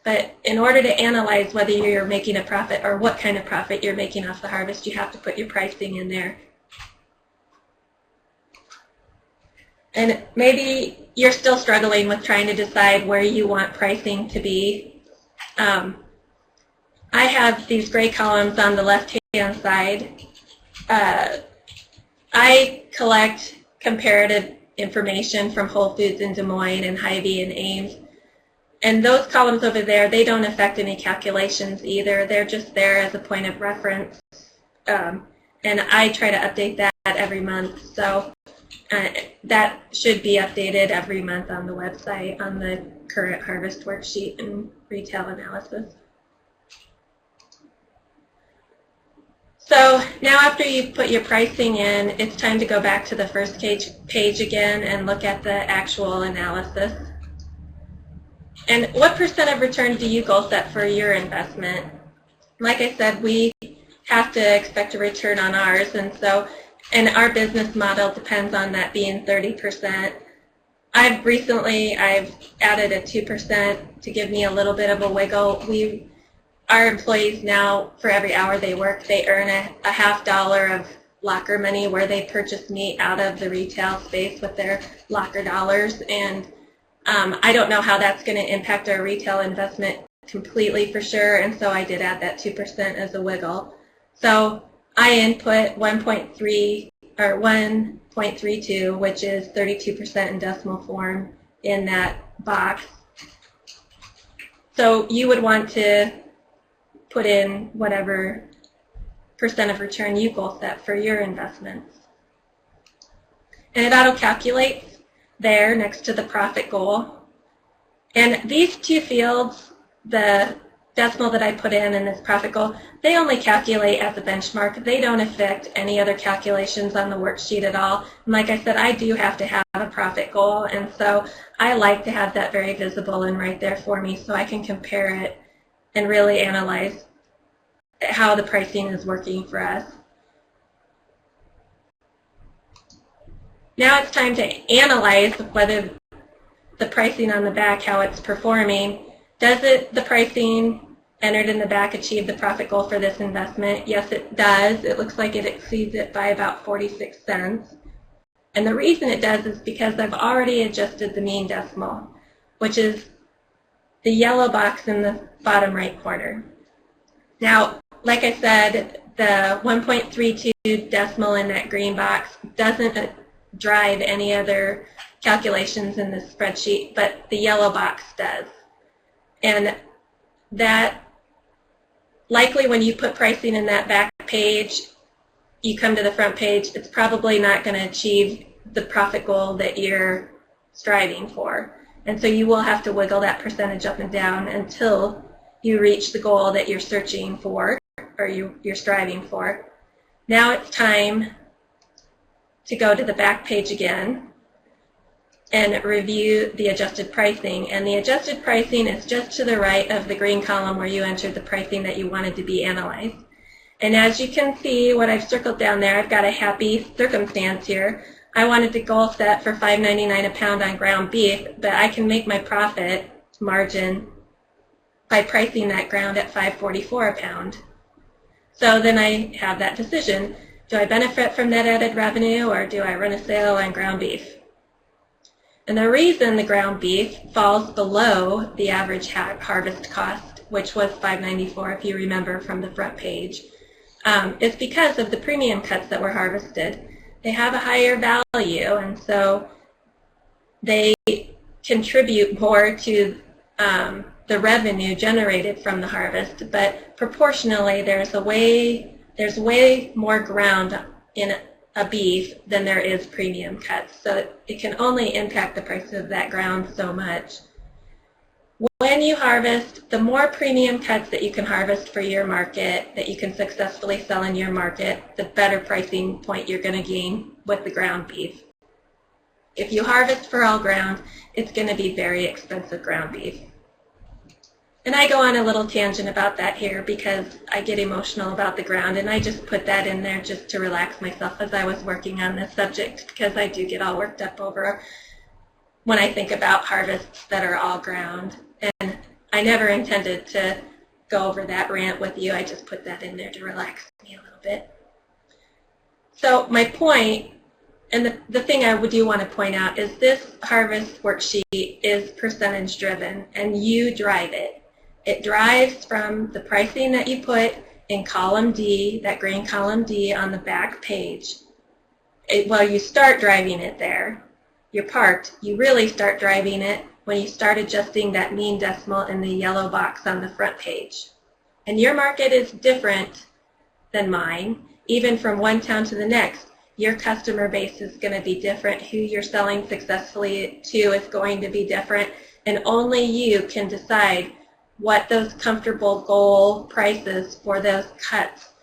But in order to analyze whether you're making a profit or what kind of profit you're making off the harvest, you have to put your pricing in there. And maybe you're still struggling with trying to decide where you want pricing to be. I have these gray columns on the left-hand side. I collect comparative information from Whole Foods in Des Moines and Hy-Vee and Ames. And those columns over there, they don't affect any calculations either. They're just there as a point of reference. And I try to update that every month. So that should be updated every month on the website on the current harvest worksheet and retail analysis. So now after you've put your pricing in, it's time to go back to the first page again and look at the actual analysis. And what percent of return do you goal set for your investment? Like I said, we have to expect a return on ours, and our business model depends on that being 30%. I've added a 2% to give me a little bit of a wiggle. Our employees now, for every hour they work, they earn a $0.50 of locker money where they purchase meat out of the retail space with their locker dollars. And I don't know how that's going to impact our retail investment completely for sure, and so I did add that 2% as a wiggle. So I input 1.3 or 1.32, which is 32% in decimal form in that box. So you would want to put in whatever percent of return you goal set for your investments. And it auto-calculates there next to the profit goal. And these two fields, the decimal that I put in and this profit goal, they only calculate as a benchmark. They don't affect any other calculations on the worksheet at all. And like I said, I do have to have a profit goal, and so I like to have that very visible and right there for me so I can compare it and really analyze how the pricing is working for us. Now it's time to analyze whether the pricing on the back, how it's performing. Does the pricing entered in the back achieve the profit goal for this investment? Yes, it does. It looks like it exceeds it by about 46 cents. And the reason it does is because I've already adjusted the mean decimal, which is the yellow box in the bottom right corner. Now, like I said, the 1.32 decimal in that green box doesn't drive any other calculations in this spreadsheet, but the yellow box does. And that, likely when you put pricing in that back page, you come to the front page, it's probably not going to achieve the profit goal that you're striving for. And so you will have to wiggle that percentage up and down until you reach the goal that you're searching for or you're striving for. Now it's time to go to the back page again and review the adjusted pricing. And the adjusted pricing is just to the right of the green column where you entered the pricing that you wanted to be analyzed. And as you can see, what I've circled down there, I've got a happy circumstance here. I wanted the goal set for $5.99 a pound on ground beef, but I can make my profit margin by pricing that ground at $5.44 a pound. So then I have that decision. Do I benefit from that added revenue, or do I run a sale on ground beef? And the reason the ground beef falls below the average harvest cost, which was $5.94 if you remember from the front page, is because of the premium cuts that were harvested. They have a higher value, and so they contribute more to the revenue generated from the harvest, but proportionally there's way more ground in a beef than there is premium cuts, so it can only impact the price of that ground so much. When you harvest, the more premium cuts that you can harvest for your market, that you can successfully sell in your market, the better pricing point you're going to gain with the ground beef. If you harvest for all ground, it's going to be very expensive ground beef. And I go on a little tangent about that here because I get emotional about the ground, and I just put that in there just to relax myself as I was working on this subject, because I do get all worked up over when I think about harvests that are all ground. And I never intended to go over that rant with you. I just put that in there to relax me a little bit. So my point, and the thing I do want to point out, is this harvest worksheet is percentage driven, and you drive it. It drives from the pricing that you put in column D, that green column D on the back page. Well, you start driving it there. You're parked. You really start driving it when you start adjusting that mean decimal in the yellow box on the front page. And your market is different than mine, even from one town to the next. Your customer base is going to be different. Who you're selling successfully to is going to be different. And only you can decide what those comfortable goal prices for those cuts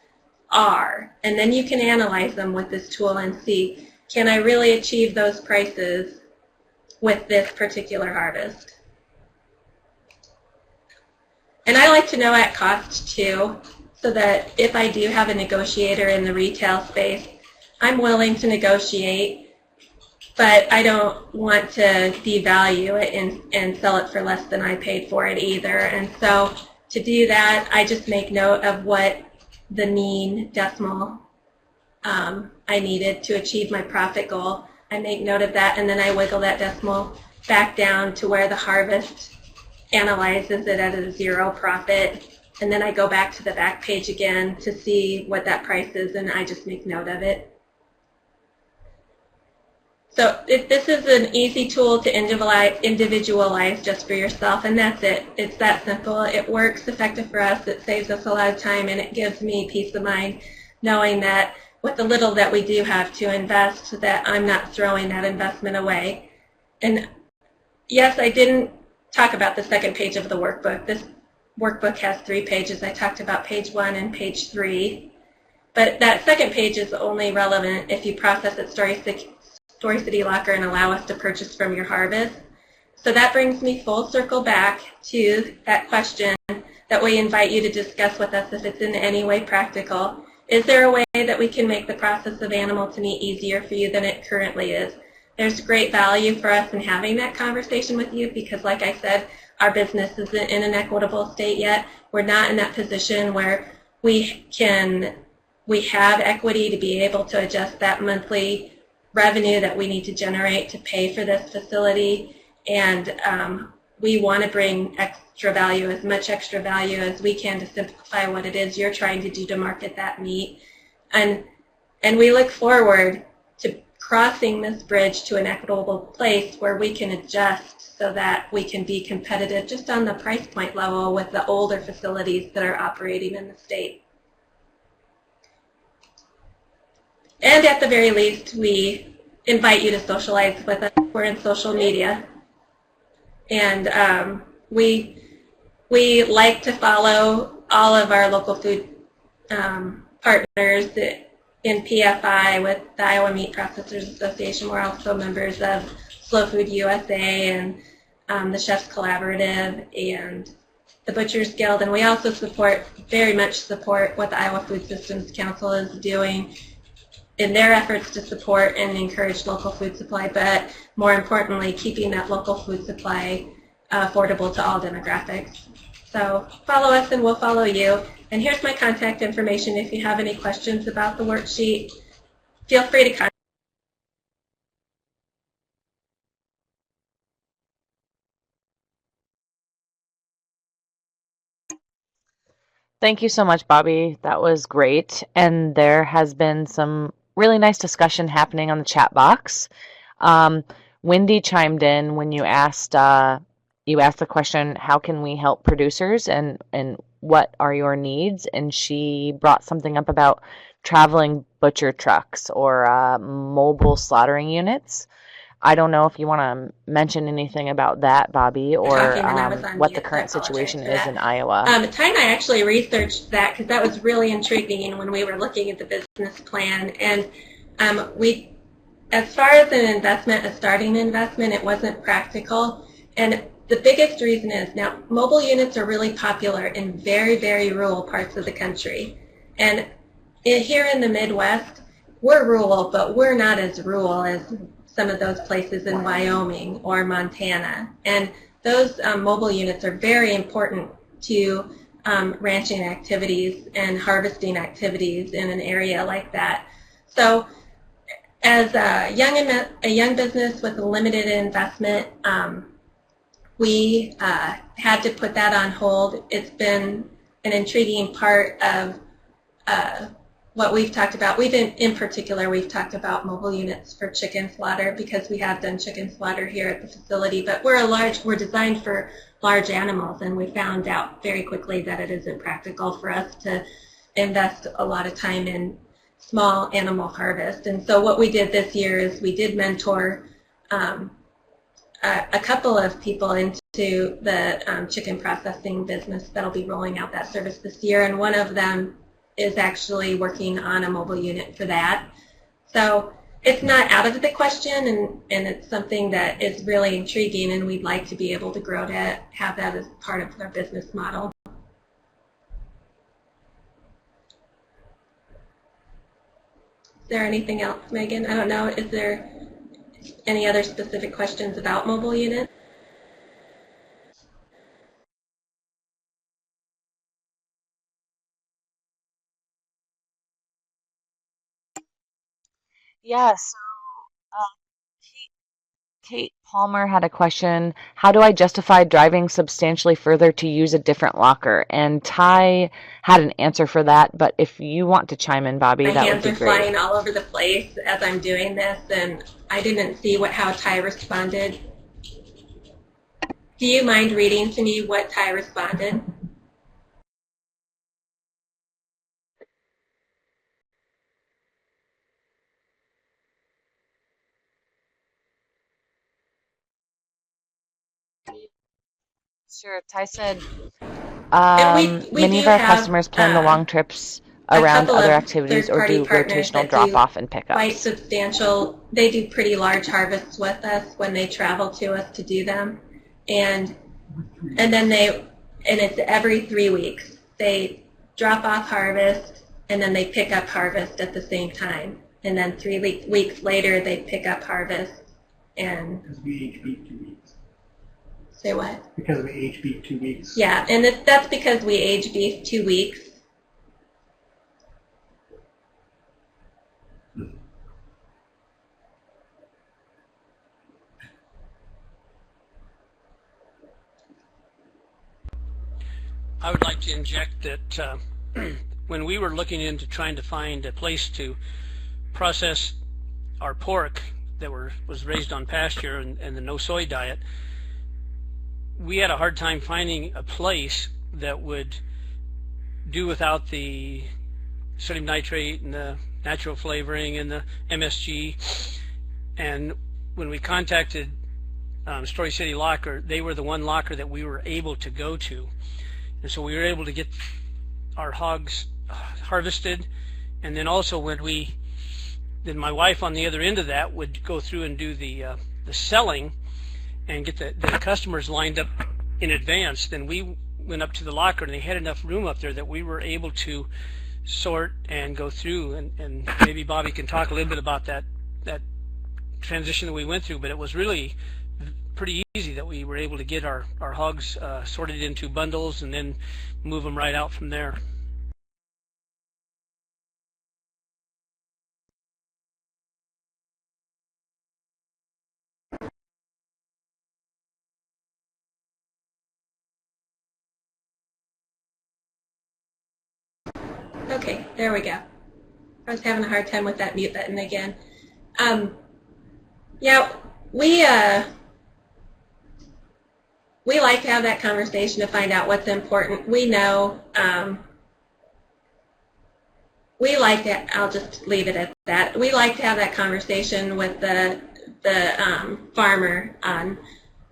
are. And then you can analyze them with this tool and see, can I really achieve those prices with this particular harvest? And I like to know at cost too, so that if I do have a negotiator in the retail space, I'm willing to negotiate, but I don't want to devalue it and sell it for less than I paid for it either. And so to do that, I just make note of what the mean decimal I needed to achieve my profit goal. I make note of that, and then I wiggle that decimal back down to where the harvest analyzes it at a 0 profit, and then I go back to the back page again to see what that price is, and I just make note of it. So this is an easy tool to individualize just for yourself, and that's it. It's that simple. It works effective for us. It saves us a lot of time, and it gives me peace of mind knowing that with the little that we do have to invest, that I'm not throwing that investment away. And yes, I didn't talk about the second page of the workbook. This workbook has 3 pages. I talked about page 1 and page 3. But that second page is only relevant if you process at Story City Locker and allow us to purchase from your harvest. So that brings me full circle back to that question that we invite you to discuss with us if it's in any way practical. Is there a way that we can make the process of animal to meat easier for you than it currently is? There's great value for us in having that conversation with you because, like I said, our business isn't in an equitable state yet. We're not in that position where we have equity to be able to adjust that monthly revenue that we need to generate to pay for this facility, and we want to bring extra value, as much extra value as we can, to simplify what it is you're trying to do to market that meat. And we look forward to crossing this bridge to an equitable place where we can adjust so that we can be competitive just on the price point level with the older facilities that are operating in the state. And at the very least, we invite you to socialize with us. We're in social media. And we like to follow all of our local food partners in PFI with the Iowa Meat Processors Association. We're also members of Slow Food USA and the Chefs Collaborative and the Butchers Guild. And we also very much support what the Iowa Food Systems Council is doing in their efforts to support and encourage local food supply, but more importantly, keeping that local food supply affordable to all demographics. So follow us and we'll follow you. And here's my contact information. If you have any questions about the worksheet, feel free to contact. Thank you so much, Bobbie. That was great. And there has been some really nice discussion happening on the chat box. Wendy chimed in when you asked the question, how can we help producers and what are your needs? And she brought something up about traveling butcher trucks or mobile slaughtering units. I don't know if you want to mention anything about that, Bobbie, or what the current situation is in Iowa. Ty and I actually researched that because that was really intriguing when we were looking at the business plan. And as far as an investment, a starting investment, it wasn't practical. And the biggest reason is, now, mobile units are really popular in very, very rural parts of the country. And here in the Midwest, we're rural, but we're not as rural as some of those places in Wyoming or Montana. And those mobile units are very important to ranching activities and harvesting activities in an area like that. So as a young business with a limited investment, we had to put that on hold. It's been an intriguing part of what we've talked about. In particular, we've talked about mobile units for chicken slaughter because we have done chicken slaughter here at the facility, but we're designed for large animals, and we found out very quickly that it isn't practical for us to invest a lot of time in small animal harvest. And so what we did this year is we did mentor a couple of people into the chicken processing business that'll be rolling out that service this year, and one of them is actually working on a mobile unit for that. So it's not out of the question, and it's something that is really intriguing, and we'd like to be able to grow to have that as part of our business model. Is there anything else, Megan? I don't know. Is there any other specific questions about mobile units? Yeah, so Kate Palmer had a question. How do I justify driving substantially further to use a different locker? And Ty had an answer for that, but if you want to chime in, Bobbie, that would be great. My hands are flying all over the place as I'm doing this, and I didn't see how Ty responded. Do you mind reading to me what Ty responded? Sure. Ty said many of our customers plan the long trips around other activities or do rotational drop-off and pickups. Quite substantial. They do pretty large harvests with us when they travel to us to do them, and then it's every 3 weeks. They drop off harvest and then they pick up harvest at the same time, and then 3 weeks later they pick up harvest. And because we age beat 2 weeks. Say what? Because we age beef 2 weeks. Yeah, and that's because we age beef 2 weeks. like to inject that when we were looking into trying to find a place to process our pork that was raised on pasture and the no soy diet, we had a hard time finding a place that would do without the sodium nitrate and the natural flavoring and the MSG. And when we contacted Story City Locker, they were the one locker that we were able to go to, and so we were able to get our hogs harvested. And then also then my wife on the other end of that would go through and do the selling and get the customers lined up in advance. Then we went up to the locker, and they had enough room up there that we were able to sort and go through, and maybe Bobbie can talk a little bit about that transition that we went through. But it was really pretty easy that we were able to get our hogs sorted into bundles and then move them right out from there. Okay, there we go. I was having a hard time with that mute button again. Yeah, we like to have that conversation to find out what's important. We know we like to. I'll just leave it at that. We like to have that conversation with the farmer on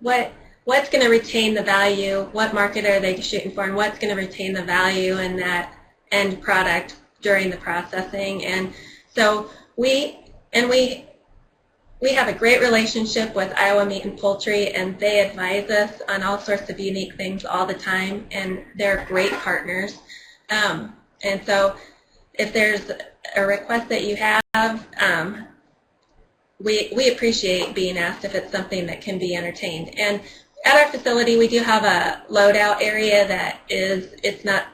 what's going to retain the value, what market are they shooting for, and what's going to retain the value in that end product during the processing. And so we have a great relationship with Iowa Meat and Poultry, and they advise us on all sorts of unique things all the time, and they're great partners. And so if there's a request that you have, we appreciate being asked if it's something that can be entertained. And at our facility, we do have a loadout area that it's not.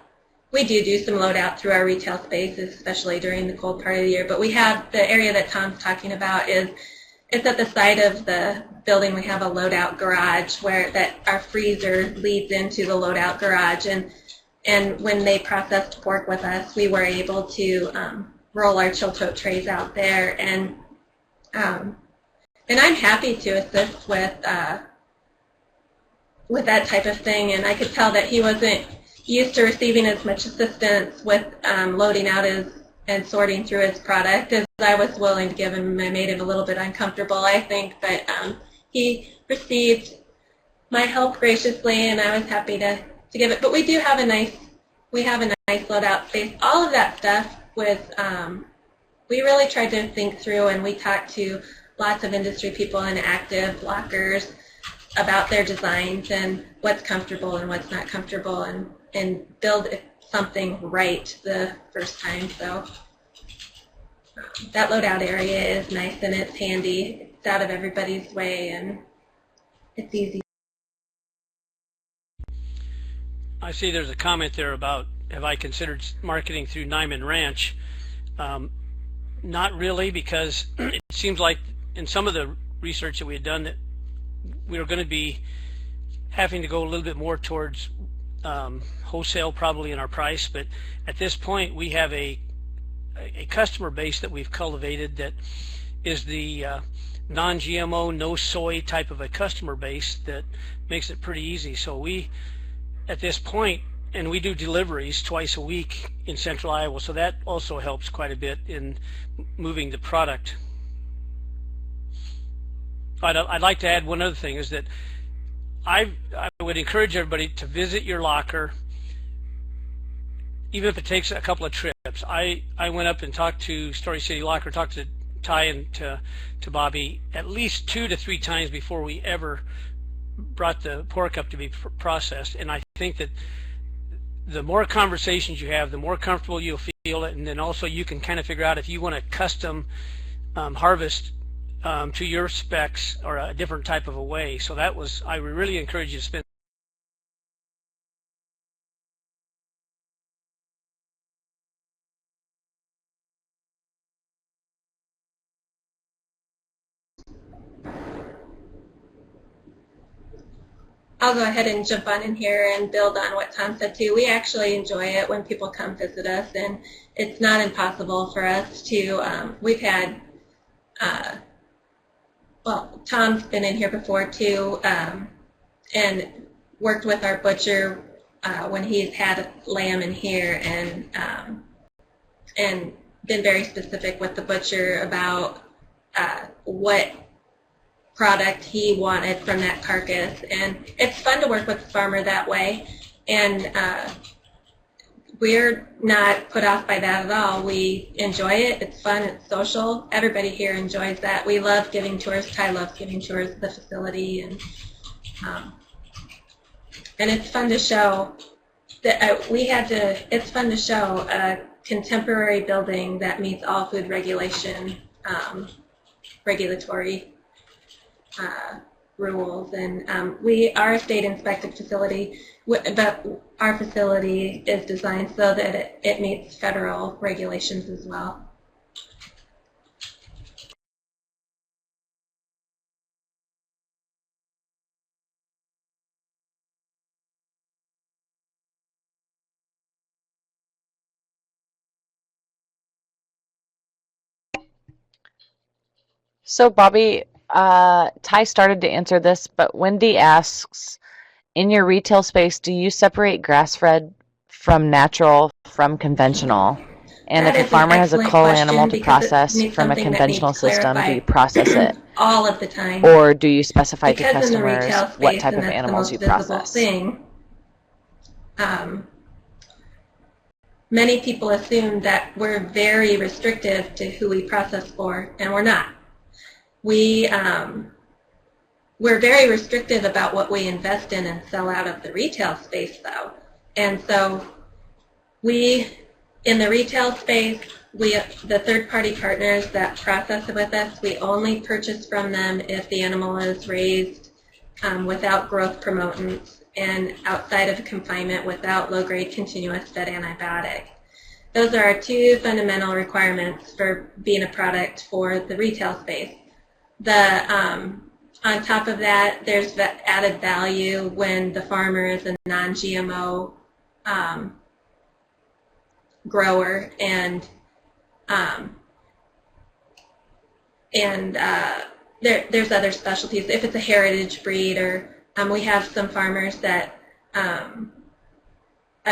We do some loadout through our retail spaces, especially during the cold part of the year. But we have the area that Tom's talking about it's at the side of the building. We have a loadout garage that our freezer leads into the loadout garage. And when they processed pork with us, we were able to roll our chill tote trays out there. And I'm happy to assist with that type of thing. And I could tell that he wasn't used to receiving as much assistance with loading out and sorting through his product as I was willing to give him. I made him a little bit uncomfortable, I think, but he received my help graciously, and I was happy to give it. But we have a nice loadout space. All of that stuff was we really tried to think through, and we talked to lots of industry people and active lockers about their designs and what's comfortable and what's not comfortable, and build something right the first time. So that loadout area is nice, and it's handy. It's out of everybody's way, and it's easy. I see there's a comment there about, have I considered marketing through Nyman Ranch? Not really, because it seems like in some of the research that we had done that we were going to be having to go a little bit more towards wholesale probably in our price. But at this point, we have a customer base that we've cultivated that is the non-GMO, no soy type of a customer base that makes it pretty easy. So we, at this point, and we do deliveries twice a week in central Iowa, so that also helps quite a bit in moving the product. I'd like to add one other thing, is that I would encourage everybody to visit your locker, even if it takes a couple of trips. I went up and talked to Story City Locker, talked to Ty and to Bobbie at least 2 to 3 times before we ever brought the pork up to be processed. And I think that the more conversations you have, the more comfortable you'll feel it, and then also you can kind of figure out if you want to custom harvest to your specs or a different type of a way. So that was, I would really encourage you to spend. I'll go ahead and jump on in here and build on what Tom said too. We actually enjoy it when people come visit us, and it's not impossible for us to, we've had, well, Tom's been in here before too, and worked with our butcher when he's had lamb in here, and been very specific with the butcher about what product he wanted from that carcass. And it's fun to work with the farmer that way, and we're not put off by that at all. We enjoy it. It's fun. It's social. Everybody here enjoys that. We love giving tours. Ty loves giving tours of the facility, and it's fun to show that it's fun to show a contemporary building that meets all food regulation, regulatory rules. And we are a state inspected facility, but our facility is designed so that it meets federal regulations as well. So, Bobbie, Ty started to answer this, but Wendy asks, in your retail space, do you separate grass-fed from natural from conventional? And That if a is an farmer has a excellent cull question animal to because it process needs from a something that conventional needs system, do you clarified process it? all of the time. Or do you specify to Because in the customers retail what space, type and of that's the animals most you visible process? thing, many people assume that we're very restrictive to who we process for, and we're not. We're very restrictive about what we invest in and sell out of the retail space, though. And so in the retail space, the third-party partners that process it with us, we only purchase from them if the animal is raised without growth promotants and outside of confinement without low-grade continuous fed antibiotic. Those are our two fundamental requirements for being a product for the retail space. On top of that, there's the added value when the farmer is a non-GMO grower, and there's other specialties. If it's a heritage breed, or we have some farmers that a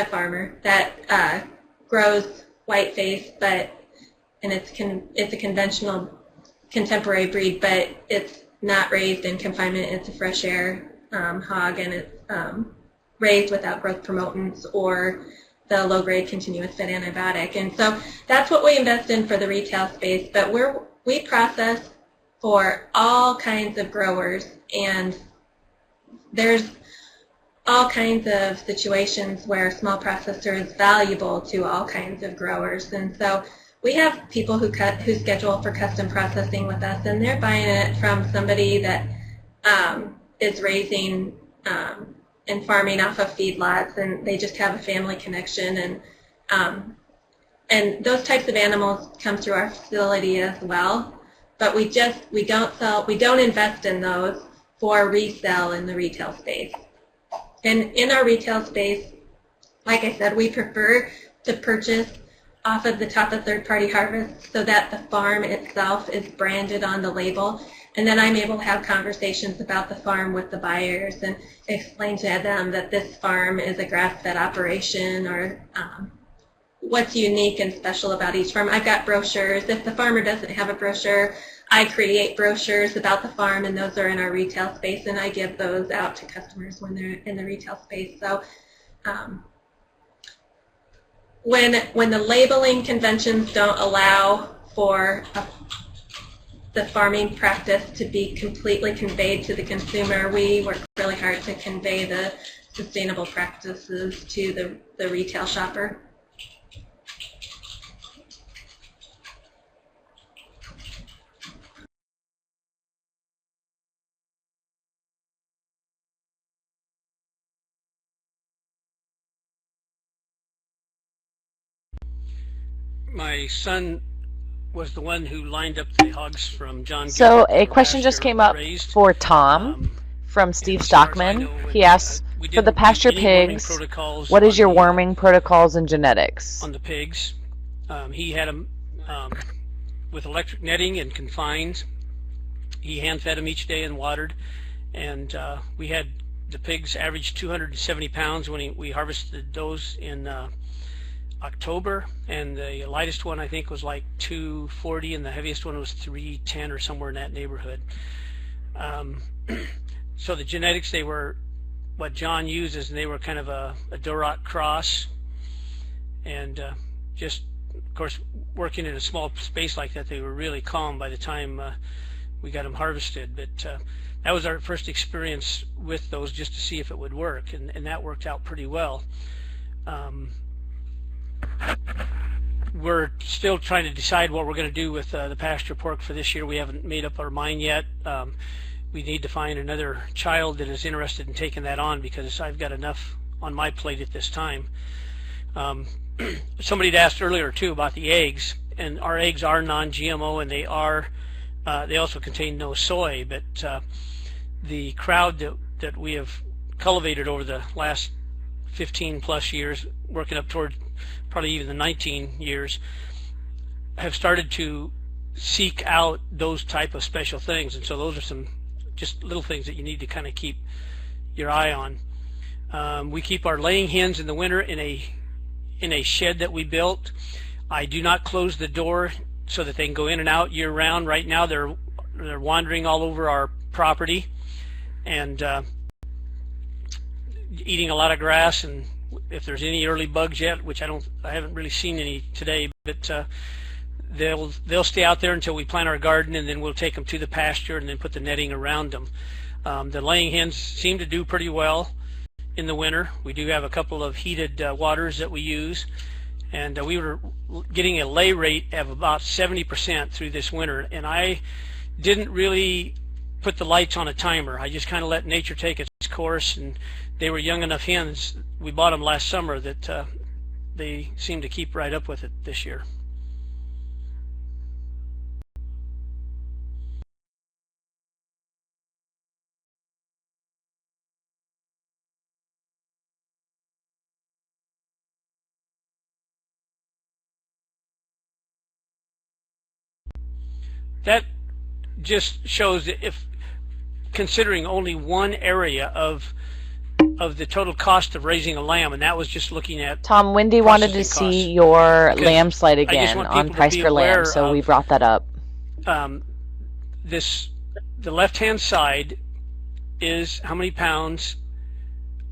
farmer that grows whiteface, and it's a conventional contemporary breed, but it's not raised in confinement. It's a fresh air hog, and it's raised without growth promotants or the low-grade continuous fed antibiotic. And so that's what we invest in for the retail space. But we process for all kinds of growers, and there's all kinds of situations where a small processor is valuable to all kinds of growers. And so we have people who schedule for custom processing with us, and they're buying it from somebody that is raising and farming off of feedlots, and they just have a family connection. And those types of animals come through our facility as well. But we don't invest in those for resale in the retail space. And in our retail space, like I said, we prefer to purchase off of the top of third-party harvest so that the farm itself is branded on the label. And then I'm able to have conversations about the farm with the buyers and explain to them that this farm is a grass-fed operation, or what's unique and special about each farm. I've got brochures. If the farmer doesn't have a brochure, I create brochures about the farm, and those are in our retail space, and I give those out to customers when they're in the retail space. So when the labeling conventions don't allow for the farming practice to be completely conveyed to the consumer, we work really hard to convey the sustainable practices to the retail shopper. My son was the one who lined up the hogs from John So Gilbert a for question just pasture came up raised. for Tom From And Steve as far as I Stockman, know, he asks, we for the didn't do pasture any worming pigs, protocols what is your on the worming protocols and genetics? on the pigs. He had them with electric netting and confines. He hand fed them each day and watered, and we had the pigs average 270 pounds when we harvested those in October, and the lightest one I think was like 240, and the heaviest one was 310 or somewhere in that neighborhood. So the genetics, they were what John uses, and they were kind of a Duroc cross, and just of course working in a small space like that, they were really calm by the time we got them harvested. But that was our first experience with those, just to see if it would work, and that worked out pretty well. We're still trying to decide what we're going to do with the pasture pork for this year. We haven't made up our mind yet. We need to find another child that is interested in taking that on, because I've got enough on my plate at this time. Somebody had asked earlier too about the eggs, and our eggs are non-GMO, and they also contain no soy. But the crowd that we have cultivated over the last 15 plus years, working up toward probably even the 19 years, have started to seek out those type of special things, and so those are some just little things that you need to kind of keep your eye on. We keep our laying hens in the winter in a shed that we built. I do not close the door so that they can go in and out year round. Right now they're wandering all over our property and eating a lot of grass, and if there's any early bugs yet, which I haven't really seen any today, but they'll stay out there until we plant our garden, and then we'll take them to the pasture and then put the netting around them. The laying hens seem to do pretty well in the winter. We do have a couple of heated waters that we use, and we were getting a lay rate of about 70% through this winter, and I didn't really put the lights on a timer. I just kind of let nature take its course, and they were young enough hens. We bought them last summer that they seem to keep right up with it this year. That just shows that if considering only one area of the total cost of raising a lamb, and that was just looking at Tom, Wendy wanted to see your lamb slide again on price per lamb, so we brought that up. The left-hand side is how many pounds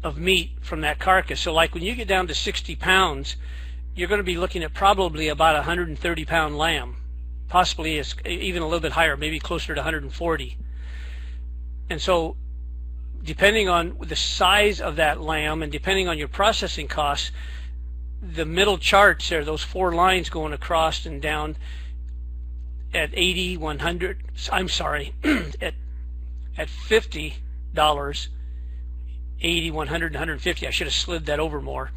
of meat from that carcass. So like when you get down to 60 pounds, you're going to be looking at probably about a 130-pound lamb, possibly even a little bit higher, maybe closer to 140. And so depending on the size of that lamb and depending on your processing costs, the middle charts there, those four lines going across and down at 80, 100, I'm sorry, at $50, 80, 100, and 150. I should have slid that over more.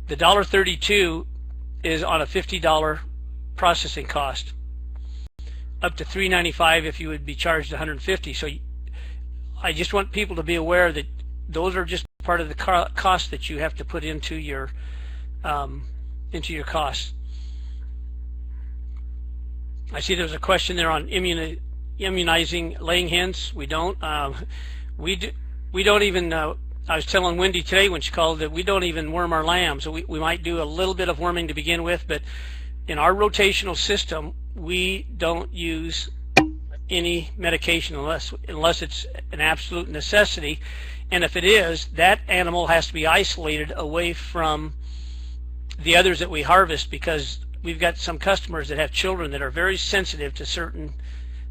The $1.32 is on a $50 processing cost, up to $3.95 if you would be charged $150. So I just want people to be aware that those are just part of the cost that you have to put into your costs. I see there's a question there on immunizing laying hens. We don't. We don't even. I was telling Wendy today when she called that we don't even worm our lambs. So we might do a little bit of worming to begin with, but in our rotational system, we don't use any medication unless it's an absolute necessity. And if it is, that animal has to be isolated away from the others that we harvest, because we've got some customers that have children that are very sensitive to certain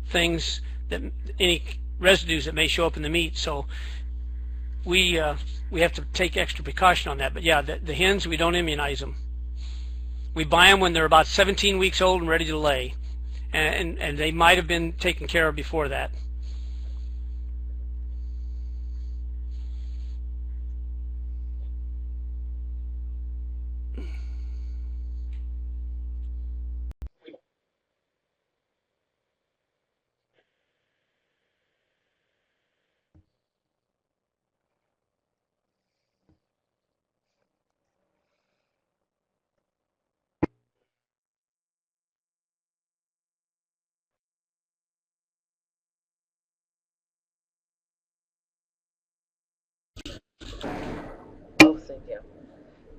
things, that any residues that may show up in the meat. So we have to take extra precaution on that. But yeah, the hens, we don't immunize them. We buy them when they're about 17 weeks old and ready to lay, and they might have been taken care of before that.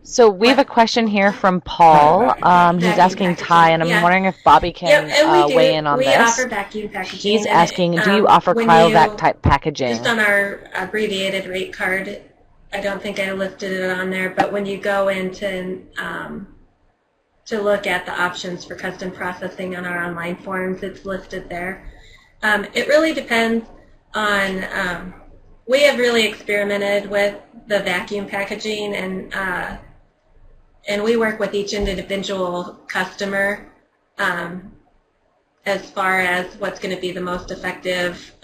So we have a question here from Paul. He's Vacuum asking Ty, and I'm packaging, yeah. wondering if Bobbie can Yep, and we do. weigh in on We this. offer vacuum packaging. He's asking, do you offer when cryovac type packaging? Just on our abbreviated rate card, I don't think I listed it on there, but when you go in to look at the options for custom processing on our online forms, it's listed there. It really depends on, we have really experimented with the vacuum packaging, and we work with each individual customer as far as what's going to be the most effective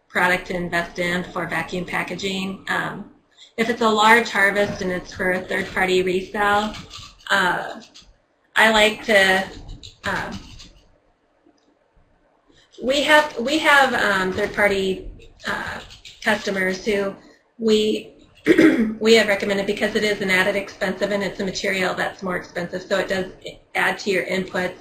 product to invest in for vacuum packaging. If it's a large harvest and it's for a third-party resale, I like to. We have third-party customers who we have recommended, because it is an added expensive and it's a material that's more expensive, so it does add to your inputs,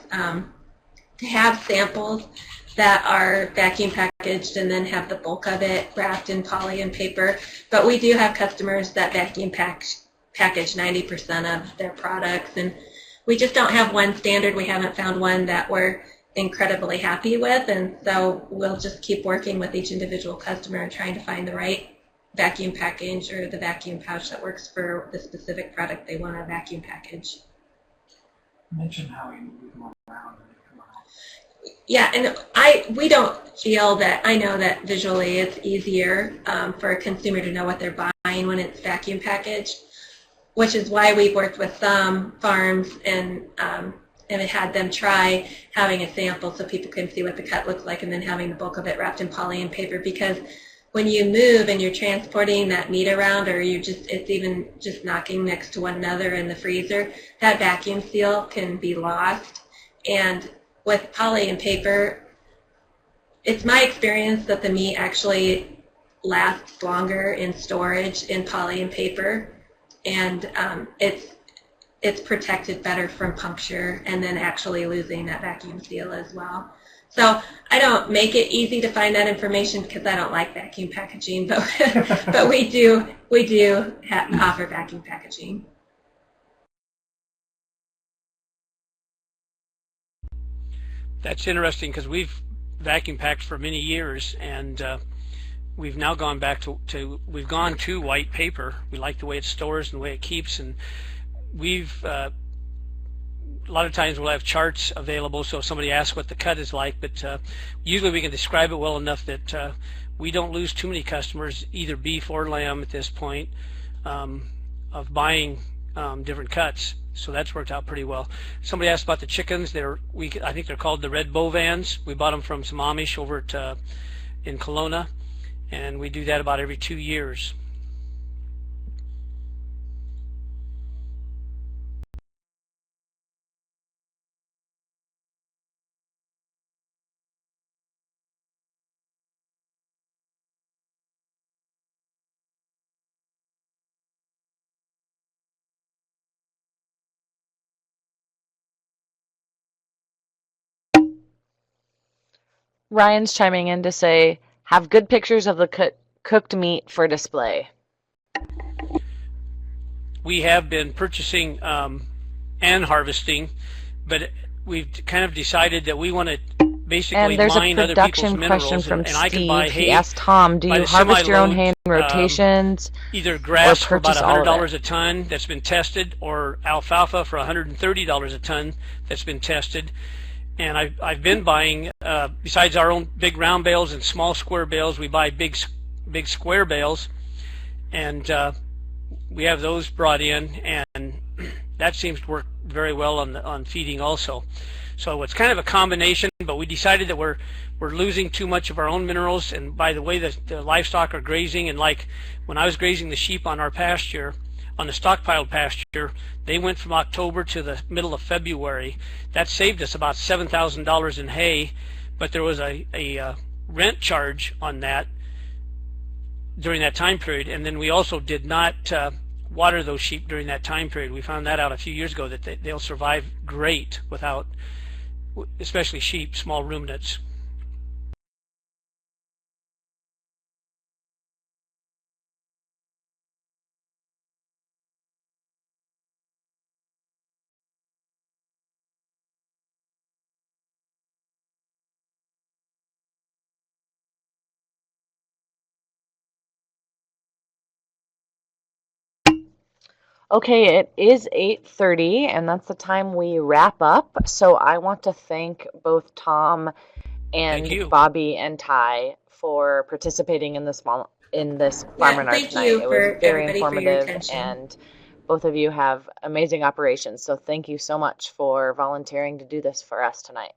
to have samples that are vacuum packaged and then have the bulk of it wrapped in poly and paper. But we do have customers that vacuum package 90% of their products, and we just don't have one standard. We haven't found one that we're incredibly happy with, and so we'll just keep working with each individual customer and trying to find the right vacuum package or the vacuum pouch that works for the specific product they want to vacuum package. Mention how you move them around and they come out. Yeah, and we don't feel that, I know that visually it's easier for a consumer to know what they're buying when it's vacuum packaged, which is why we've worked with some farms and had them try having a sample so people can see what the cut looks like, and then having the bulk of it wrapped in poly and paper, because when you move and you're transporting that meat around, or it's even just knocking next to one another in the freezer, that vacuum seal can be lost. And with poly and paper, it's my experience that the meat actually lasts longer in storage in poly and paper, and it's protected better from puncture and then actually losing that vacuum seal as well. So I don't make it easy to find that information because I don't like vacuum packaging, but but we do offer vacuum packaging. That's interesting, because we've vacuum packed for many years, and we've now gone back we've gone to white paper. We like the way it stores and the way it keeps, and we've a lot of times we'll have charts available, so if somebody asks what the cut is like, but usually we can describe it well enough that we don't lose too many customers, either beef or lamb at this point, of buying different cuts. So that's worked out pretty well. Somebody asked about the chickens. I think they're called the red bovans. We bought them from some Amish over in Kelowna, and we do that about every 2 years. Ryan's chiming in to say, have good pictures of the cooked meat for display. We have been purchasing and harvesting, but we've kind of decided that we want to basically mine other people's minerals, and I can buy hay. He asked Tom, do you harvest your own hay in rotations? Either grass for about $100 a ton that's been tested, or alfalfa for $130 a ton that's been tested. And I've been buying, besides our own big round bales and small square bales, we buy big square bales, and we have those brought in, and that seems to work very well on feeding also. So it's kind of a combination, but we decided that we're losing too much of our own minerals, and by the way the livestock are grazing, and like when I was grazing the sheep on our pasture, on the stockpiled pasture, they went from October to the middle of February. That saved us about $7,000 in hay, but there was a rent charge on that during that time period, and then we also did not water those sheep during that time period. We found that out a few years ago, that they'll survive great without, especially sheep, small ruminants. Okay, it is 8:30 and that's the time we wrap up. So I want to thank both Tom Thank and you. Bobbie and Ty for participating in this Yeah, Farminar thank tonight. you It was for very everybody for your informative attention. and both of you have amazing operations. So thank you so much for volunteering to do this for us tonight.